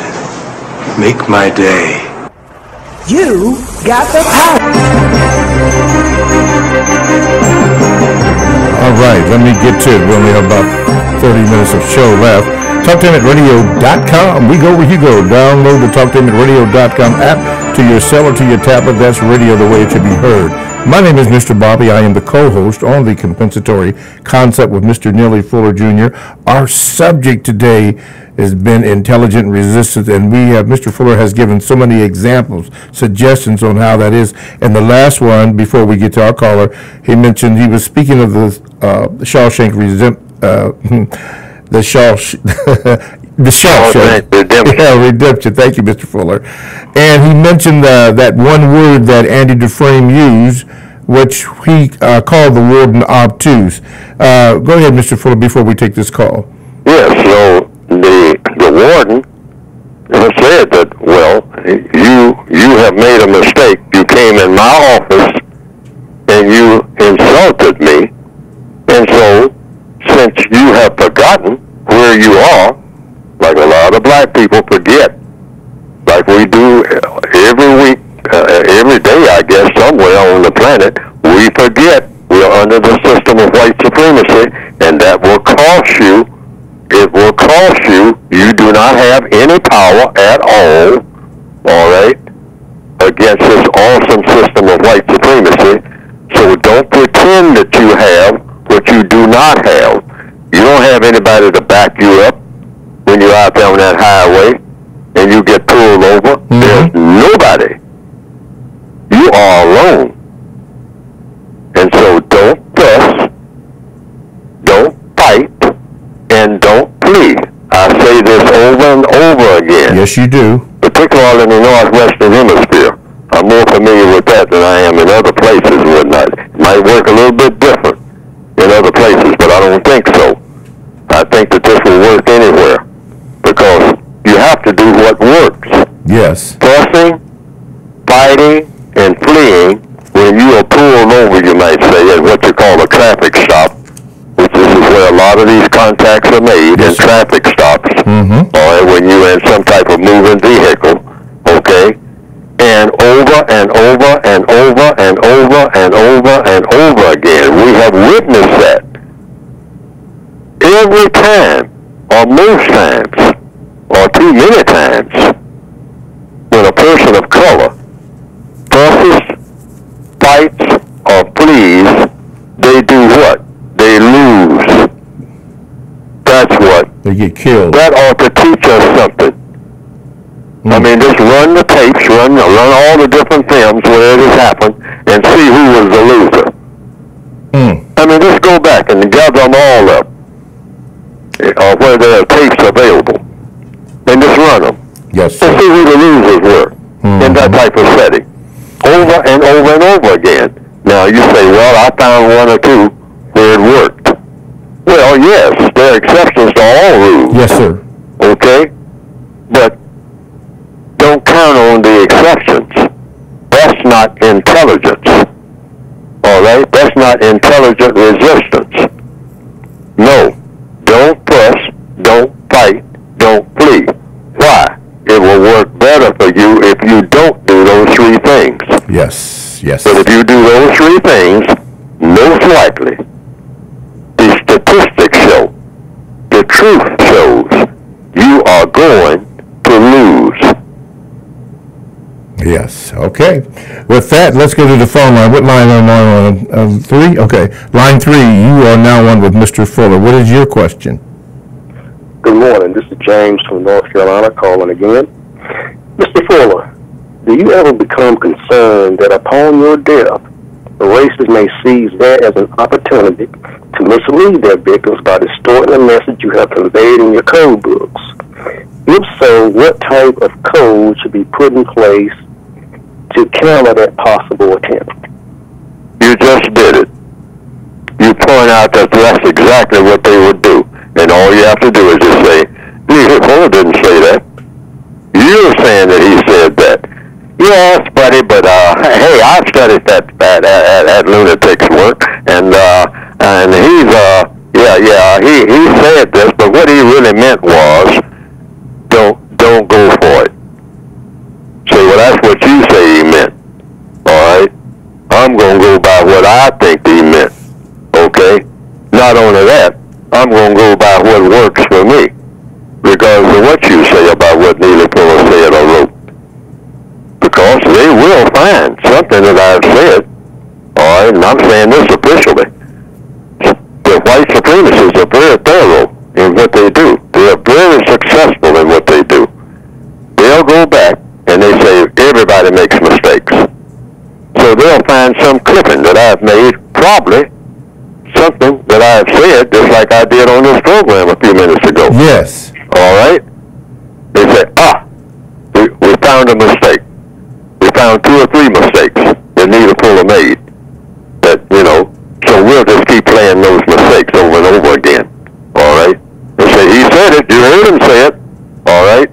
Make my day. You got the power. All right, let me get to it. We only have about 30 minutes of show left. TalkTamitRadio.com. We go where you go. Download the TalkTamitRadio.com app to your cell or to your tablet. That's radio the way it should be heard. My name is Mr. Bobby. I am the co-host on the Compensatory Concept with Mr. Neely Fuller Jr. Our subject today has been intelligent resistance, and Mr. Fuller has given so many examples, suggestions on how that is. And the last one, before we get to our caller, he mentioned he was speaking of the Shawshank Redemption. Thank you, Mr. Fuller. And he mentioned that one word that Andy Dufresne used, which he called the warden obtuse. Go ahead, Mr. Fuller, before we take this call. Yes, so the warden said that, well, you have made a mistake. You came in my office and you insulted me. And so, since you have forgotten where you are, like a lot of black people forget, like we do every week, every day, I guess, somewhere on the planet, we forget we're under the system of white supremacy, and that will cost you. It will cost you. You do not have any power at all right, against this awesome system of white supremacy. So don't pretend that you have what you do not have. You don't have anybody to back you up when you're out there on that highway and you get pulled over. Mm-hmm. There's nobody. You are alone. And so don't fuss, don't fight, and don't plead. I say this over and over again. Yes, you do. Particularly in the Northwestern Hemisphere. I'm more familiar with that than I am in other places and whatnot. It might work a little bit different in other places, but I don't think so. I think that this will work anywhere because you have to do what works. Yes. Fussing, fighting, and fleeing when you are pulled over, you might say, at what you call a traffic stop, which is where a lot of these contacts are made, in traffic stops, or when you're in some type of moving vehicle, okay? And over and over and over and over and over and over again. We have witnessed that. Every time, or most times, or too many times, when a person of color fusses, fights, or flees, they do what? They lose. That's what. They get killed. That ought to teach us something. I mean, just run the tapes, run all the different films where it has happened, and see who was the loser. I mean, just go back and gather them all up, or where there are tapes available, and just run them. Yes. And see who the losers were in that type of setting, over and over and over again. Now you say, well, I found one or two where it worked. Well, yes, there are exceptions to all rules. Yes, sir. Okay, but don't count on the exceptions. That's not intelligence. All right? That's not intelligent resistance. No. Don't fuss, don't fight, don't flee. Why? It will work better for you if you don't do those three things. Yes, yes. But if you do those three things, most likely, the statistics show, the truth shows, you are going to lose. Yes. Okay. With that, let's go to the phone line. What line am I on? 3? Okay. Line 3, you are now on with Mr. Fuller. What is your question? Good morning. This is James from North Carolina calling again. Mr. Fuller, do you ever become concerned that upon your death, the racists may seize that as an opportunity to mislead their victims by distorting the message you have conveyed in your code books? If so, what type of code should be put in place to counter that possible attempt? You just did it. You point out that that's exactly what they would do. And all you have to do is just say, Fuller didn't say that. You're saying that he said that. Yeah, it's funny, but hey, I've studied that lunatic's work, and he's he said this, but what he really meant was, don't go for it. Say, well, that's what you say he meant. All right, I'm gonna go by what I think he meant. Okay. Not only that, I'm going to go by what works for me, regardless of what you say about what Neely Fuller said or wrote. Because they will find something that I've said, all right, and I'm saying this officially. The white supremacists are very thorough in what they do. They are very successful in what they do. They'll go back and they say everybody makes mistakes. So they'll find some clipping that I've made, probably something that I've said, just like I did on this program a few minutes ago. Yes. All right? They say, we found a mistake. We found 2 or 3 mistakes that Neely Fuller made. That, so we'll just keep playing those mistakes over and over again. All right? They say, he said it, you heard him say it. All right?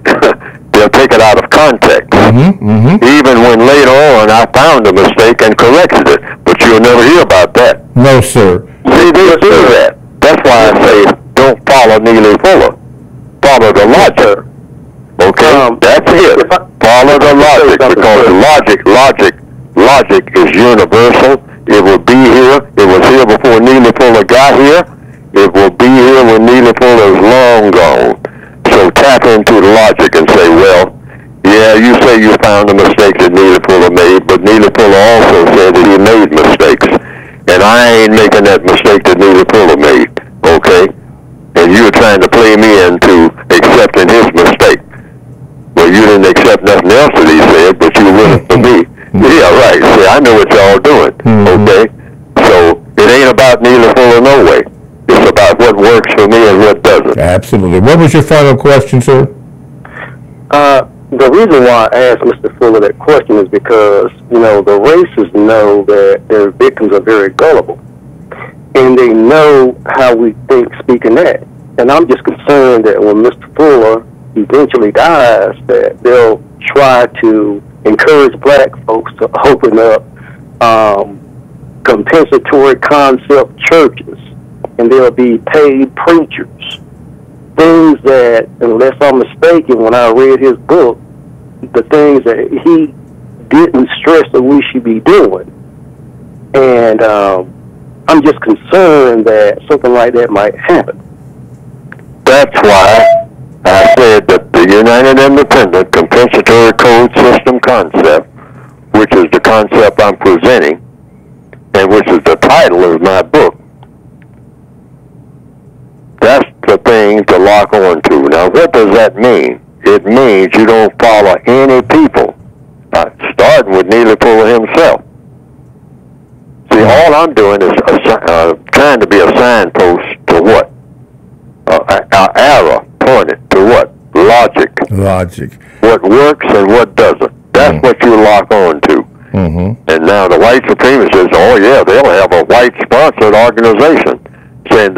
They'll take it out of context. Even when later on I found a mistake and corrected it. But you'll never hear about that. No, sir. See, they do that. That's why I say don't follow Neely Fuller. Follow the logic. Okay? That's it. Follow the logic, because logic is universal. It will be here. It was here before Neely Fuller got here. It will be here when Neely Fuller is long gone. So tap into the logic and say, well, yeah, you say you found a mistake that Neely Fuller made, but Neely Fuller also said that he made mistakes. And I ain't making that mistake that Neely Fuller made, okay? And you're trying to play me into accepting his mistake. Well, you didn't accept nothing else that he said, but you willing for me. Yeah, right. See, I know what y'all doing, okay? So it ain't about Neely Fuller no way. It's about what works for me and what doesn't. Absolutely. What was your final question, sir? The reason why I asked Mr. Fuller that question is because, the racists know that their victims are very gullible. And they know how we think speaking that. And I'm just concerned that when Mr. Fuller eventually dies, that they'll try to encourage black folks to open up compensatory concept churches. And there'll be paid preachers. Things that, unless I'm mistaken, when I read his book, the things that he didn't stress that we should be doing. And I'm just concerned that something like that might happen. That's why I said that the United Independent Compensatory Code System concept, which is the concept I'm presenting, and which is the title of my book, that's the thing to lock on to. Now, what does that mean? It means you don't follow any people, starting with Neely Fuller himself. See, all I'm doing is trying to be a signpost to what? Our arrow pointed to what? Logic. What works and what doesn't. That's what you lock on to. And now the white supremacists, oh yeah, they'll have a white-sponsored organization saying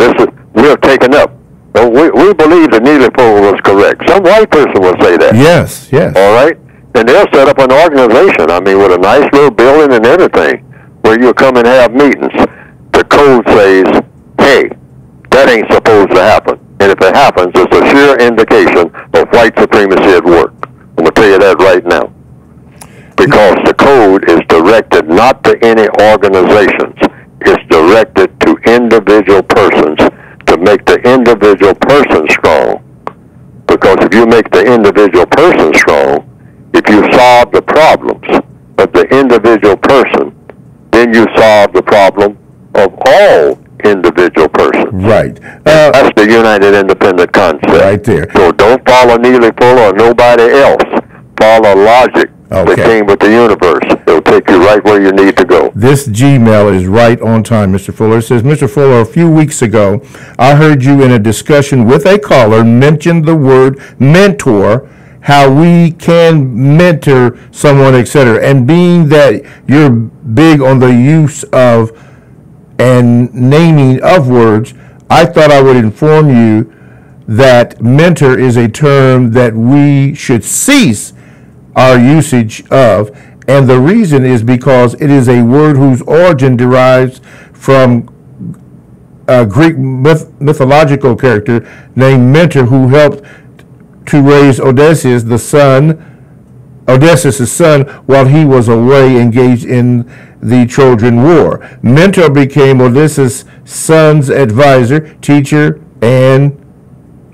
we're taking up. We believe that Neely Fuller was correct. Some white person will say that. Yes. All right? And they'll set up an organization, with a nice little building and everything, where you'll come and have meetings. The code says, hey, that ain't supposed to happen. And if it happens, it's a sure indication of white supremacy at work. I'm going to tell you that right now. Because the code is directed not to any organizations. It's directed to individual persons to make the individual person strong. Because if you make the individual person strong, if you solve the problems of the individual person, then you solve the problem of all individual persons. Right. That's the United Independent concept. Right there. So don't follow Neely Fuller or nobody else. Follow logic that came with the universe. It'll take you right where you need to go. This Gmail is right on time, Mr. Fuller. It says, Mr. Fuller, a few weeks ago, I heard you in a discussion with a caller mention the word mentor, how we can mentor someone, etc. And being that you're big on the use of and naming of words, I thought I would inform you that mentor is a term that we should cease our usage of, and the reason is because it is a word whose origin derives from a Greek mythological character named Mentor, who helped to raise Odysseus' son while he was away engaged in the Trojan War. Mentor became Odysseus' son's advisor, teacher, and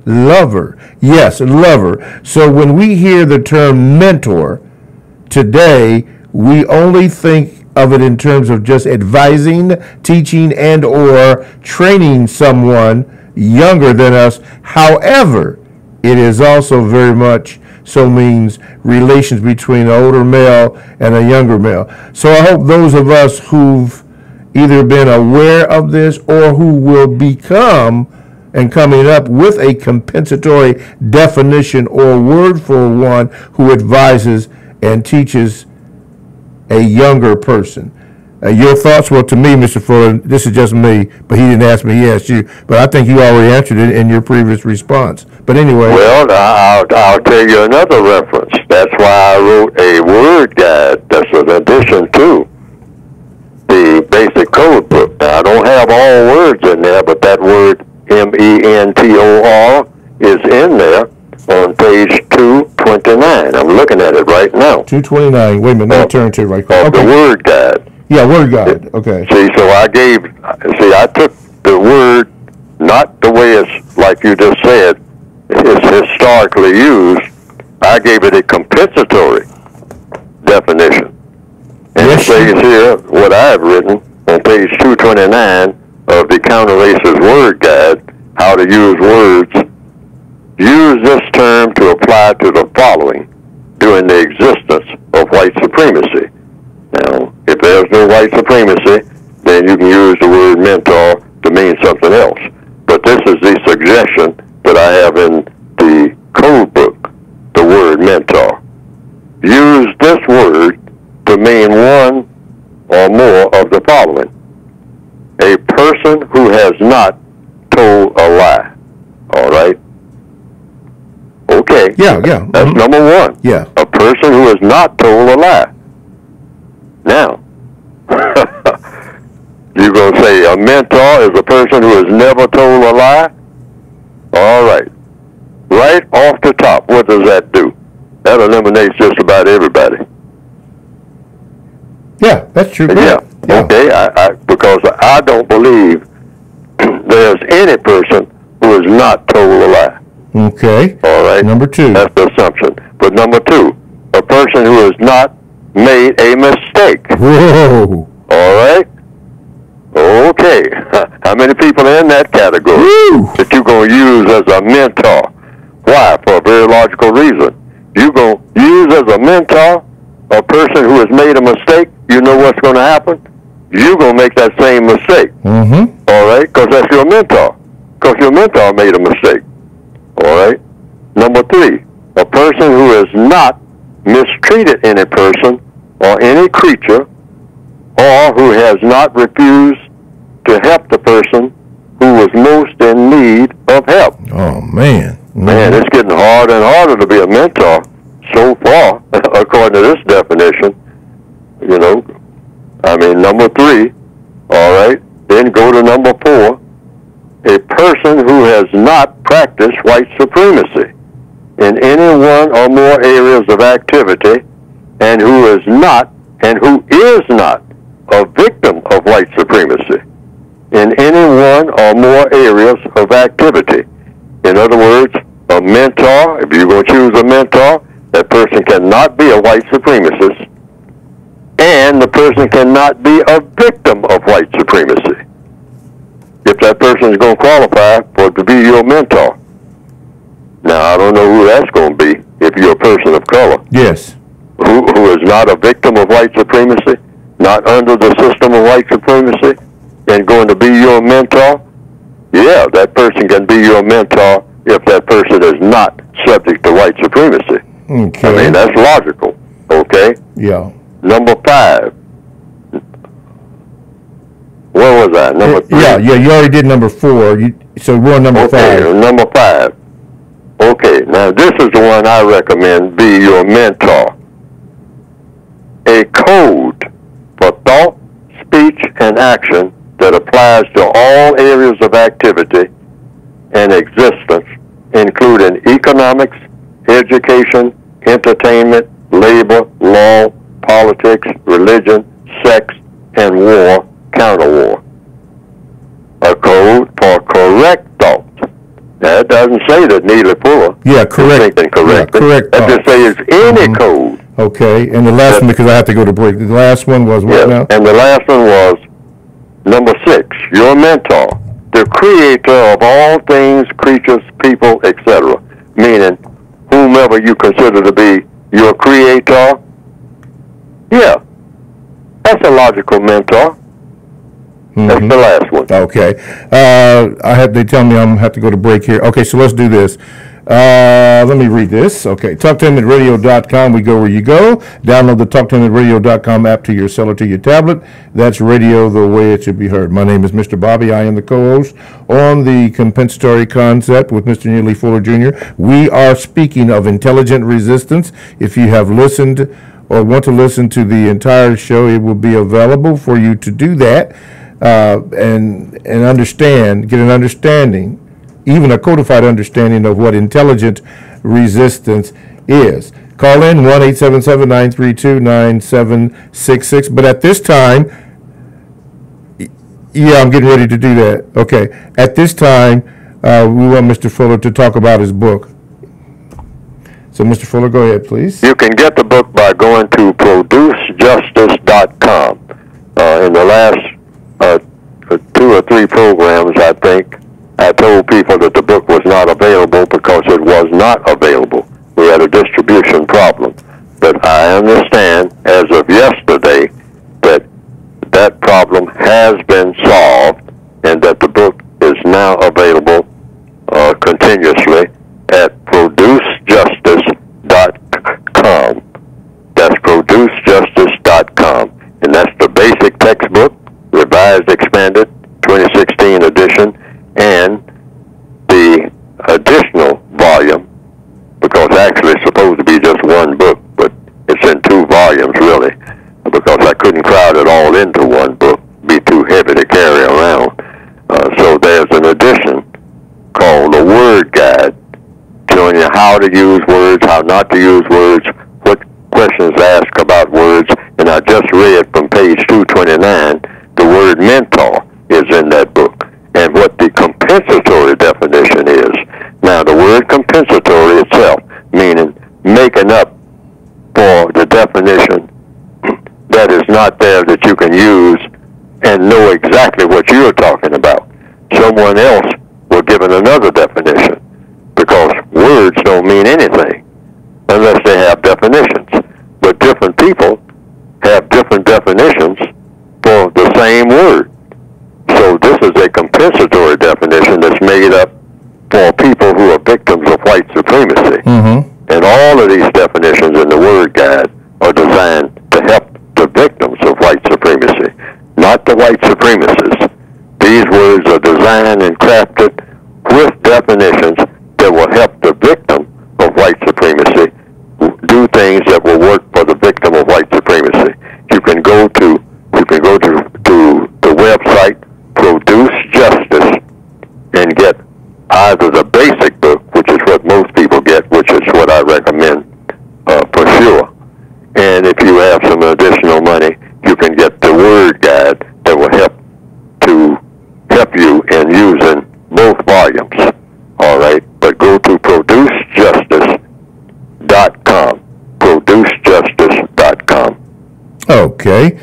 lover. Yes, lover. So when we hear the term mentor today, we only think of it in terms of just advising, teaching, and or training someone younger than us. However, it is also very much so means relations between an older male and a younger male. So I hope those of us who've either been aware of this or who will become and coming up with a compensatory definition or word for one who advises and teaches a younger person. Your thoughts? Well, to me, Mr. Fuller, this is just me, but he didn't ask me, he asked you. But I think you already answered it in your previous response. But anyway. Well, I'll tell you another reference. That's why I wrote a word guide that's an addition to the basic code book. Now, I don't have all words in there, but that word mentor is in there on page 229. I'm looking at it right now. 229. Wait a minute, let me turn to it right quick. Okay. The word guide. Yeah, word guide. Okay. See, so I took the word, not the way it's like you just said, it's historically used. I gave it a compensatory definition. And it says here, what I've written on page 229 of the Counter Racist Word Guide, how to use words. Use this term to apply to the following during the existence of white supremacy. Now, if there's no white supremacy, then you can use the word mentor to mean something else. But this is the suggestion that I have in the code book, the word mentor. Use this word to mean one or more of the following. A person who has not told a lie. All right? Okay. Yeah. That's number one. Yeah. A person who has not told a lie. Now, you're going to say a mentor is a person who has never told a lie? All right. Right off the top, what does that do? That eliminates just about everybody. Yeah, that's true. Yeah. Okay, because I don't believe there's any person who has not told a lie. Okay. All right. Number two. That's the assumption. But number two, a person who has not made a mistake. Whoa. All right. Okay. How many people are in that category that you're going to use as a mentor? Why? For a very logical reason. You're going to use as a mentor a person who has made a mistake. You know what's going to happen? You're going to make that same mistake. Mm-hmm. All right? Because that's your mentor. Because your mentor made a mistake. All right? Number three, a person who has not mistreated any person or any creature, or who has not refused to help the person who was most in need of help. Oh, man. Man, it's getting harder and harder to be a mentor so far, according to this definition. You know, I mean, number three, all right, then go to number four, a person who has not practiced white supremacy in any one or more areas of activity, and who is not a victim of white supremacy in any one or more areas of activity. In other words, a mentor, if you're going to choose a mentor, that person cannot be a white supremacist, and the person cannot be a victim of white supremacy if that person is going to qualify for to be your mentor. Now, I don't know who that's going to be if you're a person of color. Yes. Who is not a victim of white supremacy, not under the system of white supremacy, and going to be your mentor. Yeah, that person can be your mentor if that person is not subject to white supremacy. Okay. I mean, that's logical. Okay? Yeah. Number five. Where was I? Number three? Yeah, you already did number four. So we're on number five. Number five. Okay, now this is the one I recommend be your mentor. A code for thought, speech, and action that applies to all areas of activity and existence, including economics, education, entertainment, labor, law, politics, religion, sex, and war, counter-war. A code for correct thought, That doesn't say that Neely Fuller. Yeah, correct. Correct. Yeah, correct. That just says any code. Okay, and the last one, because I have to go to break. The last one was what now? And the last one was number 6, your mentor, the creator of all things, creatures, people, etc. Meaning, whomever you consider to be your creator, yeah, that's a logical mentor. That's the last one. Okay. They tell me I'm have to go to break here. Okay, so let's do this. Let me read this. Okay, talktainmentradio.com. We go where you go. Download the talktainmentradio.com app to your cell or to your tablet. That's radio the way it should be heard. My name is Mr. Bobby. I am the co-host on the Compensatory Concept with Mr. Neely Fuller Jr. We are speaking of intelligent resistance. If you have listened or want to listen to the entire show, it will be available for you to do that. And understand, get an understanding, even a codified understanding of what intelligent resistance is. Call in 1-877-932-9766. But at this time, yeah, I'm getting ready to do that. Okay. At this time, we want Mr. Fuller to talk about his book. So, Mr. Fuller, go ahead, please. You can get the book by going to producejustice.com. In the last 2 or 3 programs, I think, I told people that the book was not available because it was not available. We had a distribution problem. But I understand, as of yesterday, that that problem has been solved and that the book is now available continuously at producejustice.com. That's producejustice.com. And that's the basic textbook, revised, expanded, 2016 edition, and the additional volume, because actually it's supposed to be just one book, but it's in 2 volumes really, because I couldn't crowd it all into one book, be too heavy to carry around. So there's an edition called the Word Guide, showing you how to use words, how not to use words, what questions to ask about words, and I just read from page 229, the word mentor is in that book, and what the compensatory definition is. Now, the word compensatory itself, meaning making up for the definition that is not there that you can use and know exactly what you're talking about. Someone else will give it another definition, because words don't mean anything unless they have definitions. But different people have different definitions for the same word. So this is a compensatory definition that's made up for people who are victims of white supremacy. And all of these definitions in the Word Guide are designed to help the victims of white supremacy, not the white supremacists. These words are designed and crafted with definitions that will help the victim of white supremacy do things that will work for the victim of white supremacy. You can go to the website Produce Justice and get either the basic book, which is what most people get, which is what I recommend for sure. And if you have some additional money, you can get the Word Guide that will help you in using both volumes. All right, but go to producejustice.com. Producejustice.com. Okay.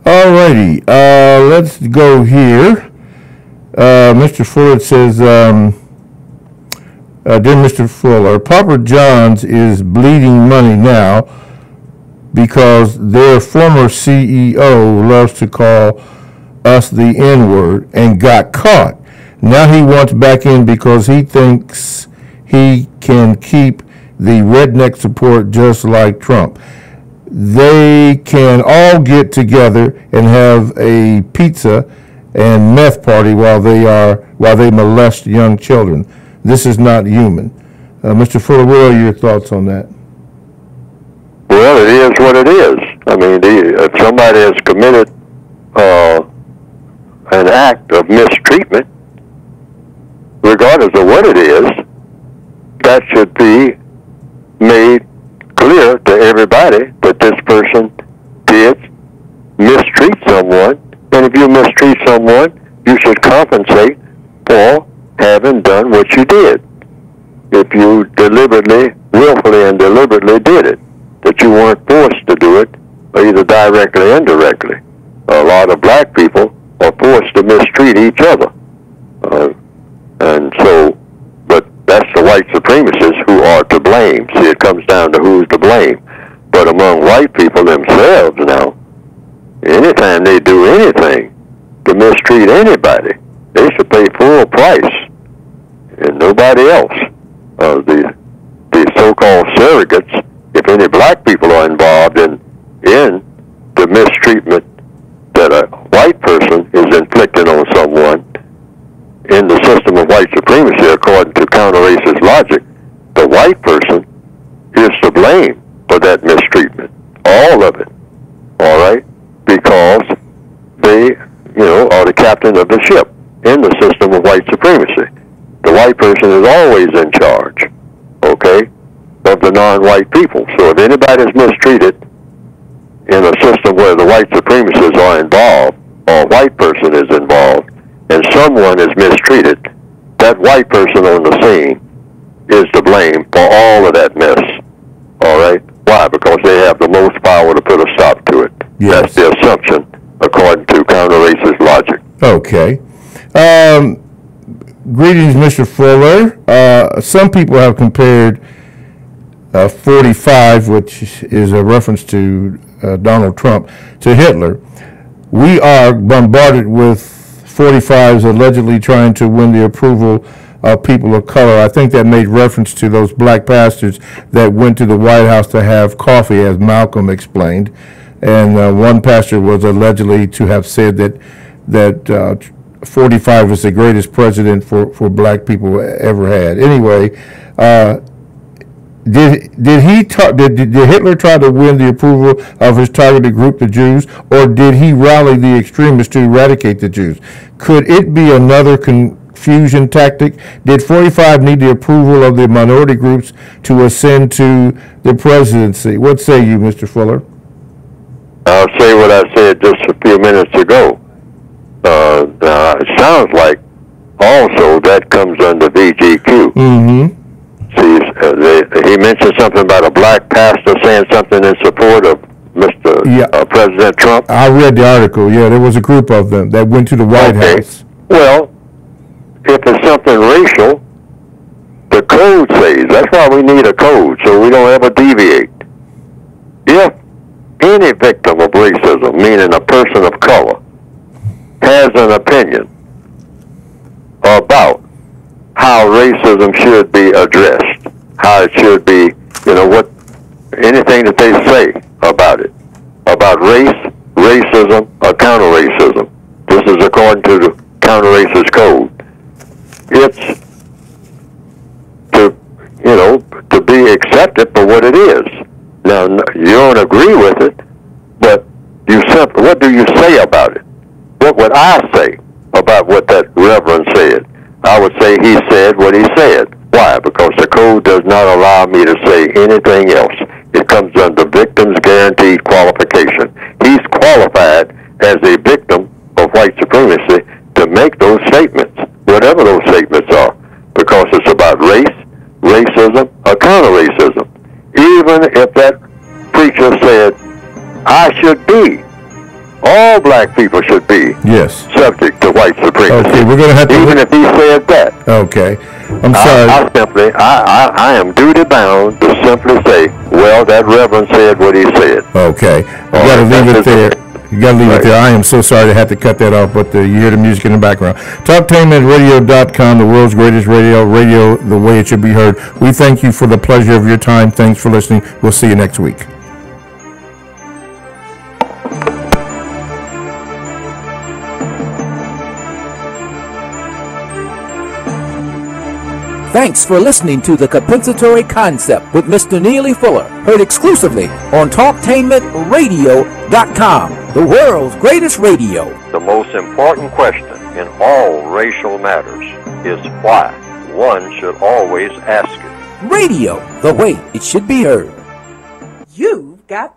All righty. Let's go here. Mr. Fuller says, dear Mr. Fuller, Papa John's is bleeding money now because their former CEO loves to call us the N-word and got caught. Now he wants back in because he thinks he can keep the redneck support just like Trump. They can all get together and have a pizza and meth party while they molest young children. This is not human. Mr. Fuller, what are your thoughts on that? Well, it is what it is. I mean, if somebody has committed an act of mistreatment, regardless of what it is, that should be made clear to everybody that this person did mistreat someone, and if you mistreat someone, you should compensate for having done what what you did. If you deliberately, willfully and deliberately did it, that you weren't forced to do it, either directly or indirectly. A lot of black people are forced to mistreat each other. And so, but that's the white supremacists who are to blame. See, it comes down to who's to blame. But among white people themselves now, anytime they do anything to mistreat anybody, they should pay full price, and nobody else. The so-called surrogates, if any black people are involved in the mistreatment that a white person is inflicting on someone in the system of white supremacy, according to counter-racist logic, the white person is to blame for that mistreatment. All of it. All right? Because they, are the captain of the ship in the system of white supremacy. The white person is always in charge, okay, of the non-white people. So if anybody's mistreated in a system where the white supremacists are involved, or a white person is involved, and someone is mistreated, that white person on the scene is to blame for all of that mess. All right? Why? Because they have the most power to put a stop to it. Yes. That's the assumption, according to counter-racist logic. Okay. Greetings, Mr. Fuller. Some people have compared 45, which is a reference to Donald Trump, to Hitler. We are bombarded with 45s allegedly trying to win the approval of people of color. I think that made reference to those black pastors that went to the White House to have coffee, as Malcolm explained. And one pastor was allegedly to have said that 45 was the greatest president for black people ever had. Anyway, did Hitler try to win the approval of his targeted group, the Jews, or did he rally the extremists to eradicate the Jews? Could it be another confusion tactic? Did 45 need the approval of the minority groups to ascend to the presidency? What say you, Mr. Fuller? I'll say what I said just a few minutes ago. It sounds like also that comes under VGQ. Mm-hmm. See, he mentioned something about a black pastor saying something in support of Mr. President Trump. I read the article. Yeah, there was a group of them that went to the White House. Well, if it's something racial, the code says. That's why we need a code, so we don't ever deviate. If any victim of racism, meaning a person of color, has an opinion about how racism should be addressed, how it should be, anything that they say about it, about race, racism, or counter-racism. This is according to the counter-racist code. It's to be accepted for what it is. Now, you don't agree with it, but what do you say about it? What would I say about what that reverend said? I would say he said what he said. Why? Because the code does not allow me to say anything else. It comes under victim's guaranteed qualification. He's qualified as a victim of white supremacy to make those statements, whatever those statements are, because it's about race, racism, or counter-racism. Even if that preacher said, I should be, all black people should be subject to white supremacy. Okay, we're going to have to... Even if he said that. Okay. I'm sorry. I am duty bound to simply say, well, that reverend said what he said. Okay. You got to leave it there. You got to leave it there. I am so sorry to have to cut that off, but you hear the music in the background. TalkTainmentradio.com, the world's greatest radio the way it should be heard. We thank you for the pleasure of your time. Thanks for listening. We'll see you next week. Thanks for listening to the Compensatory Concept with Mr. Neely Fuller, heard exclusively on TalkTainmentradio.com, the world's greatest radio. The most important question in all racial matters is why. One should always ask it. Radio, the way it should be heard. You've got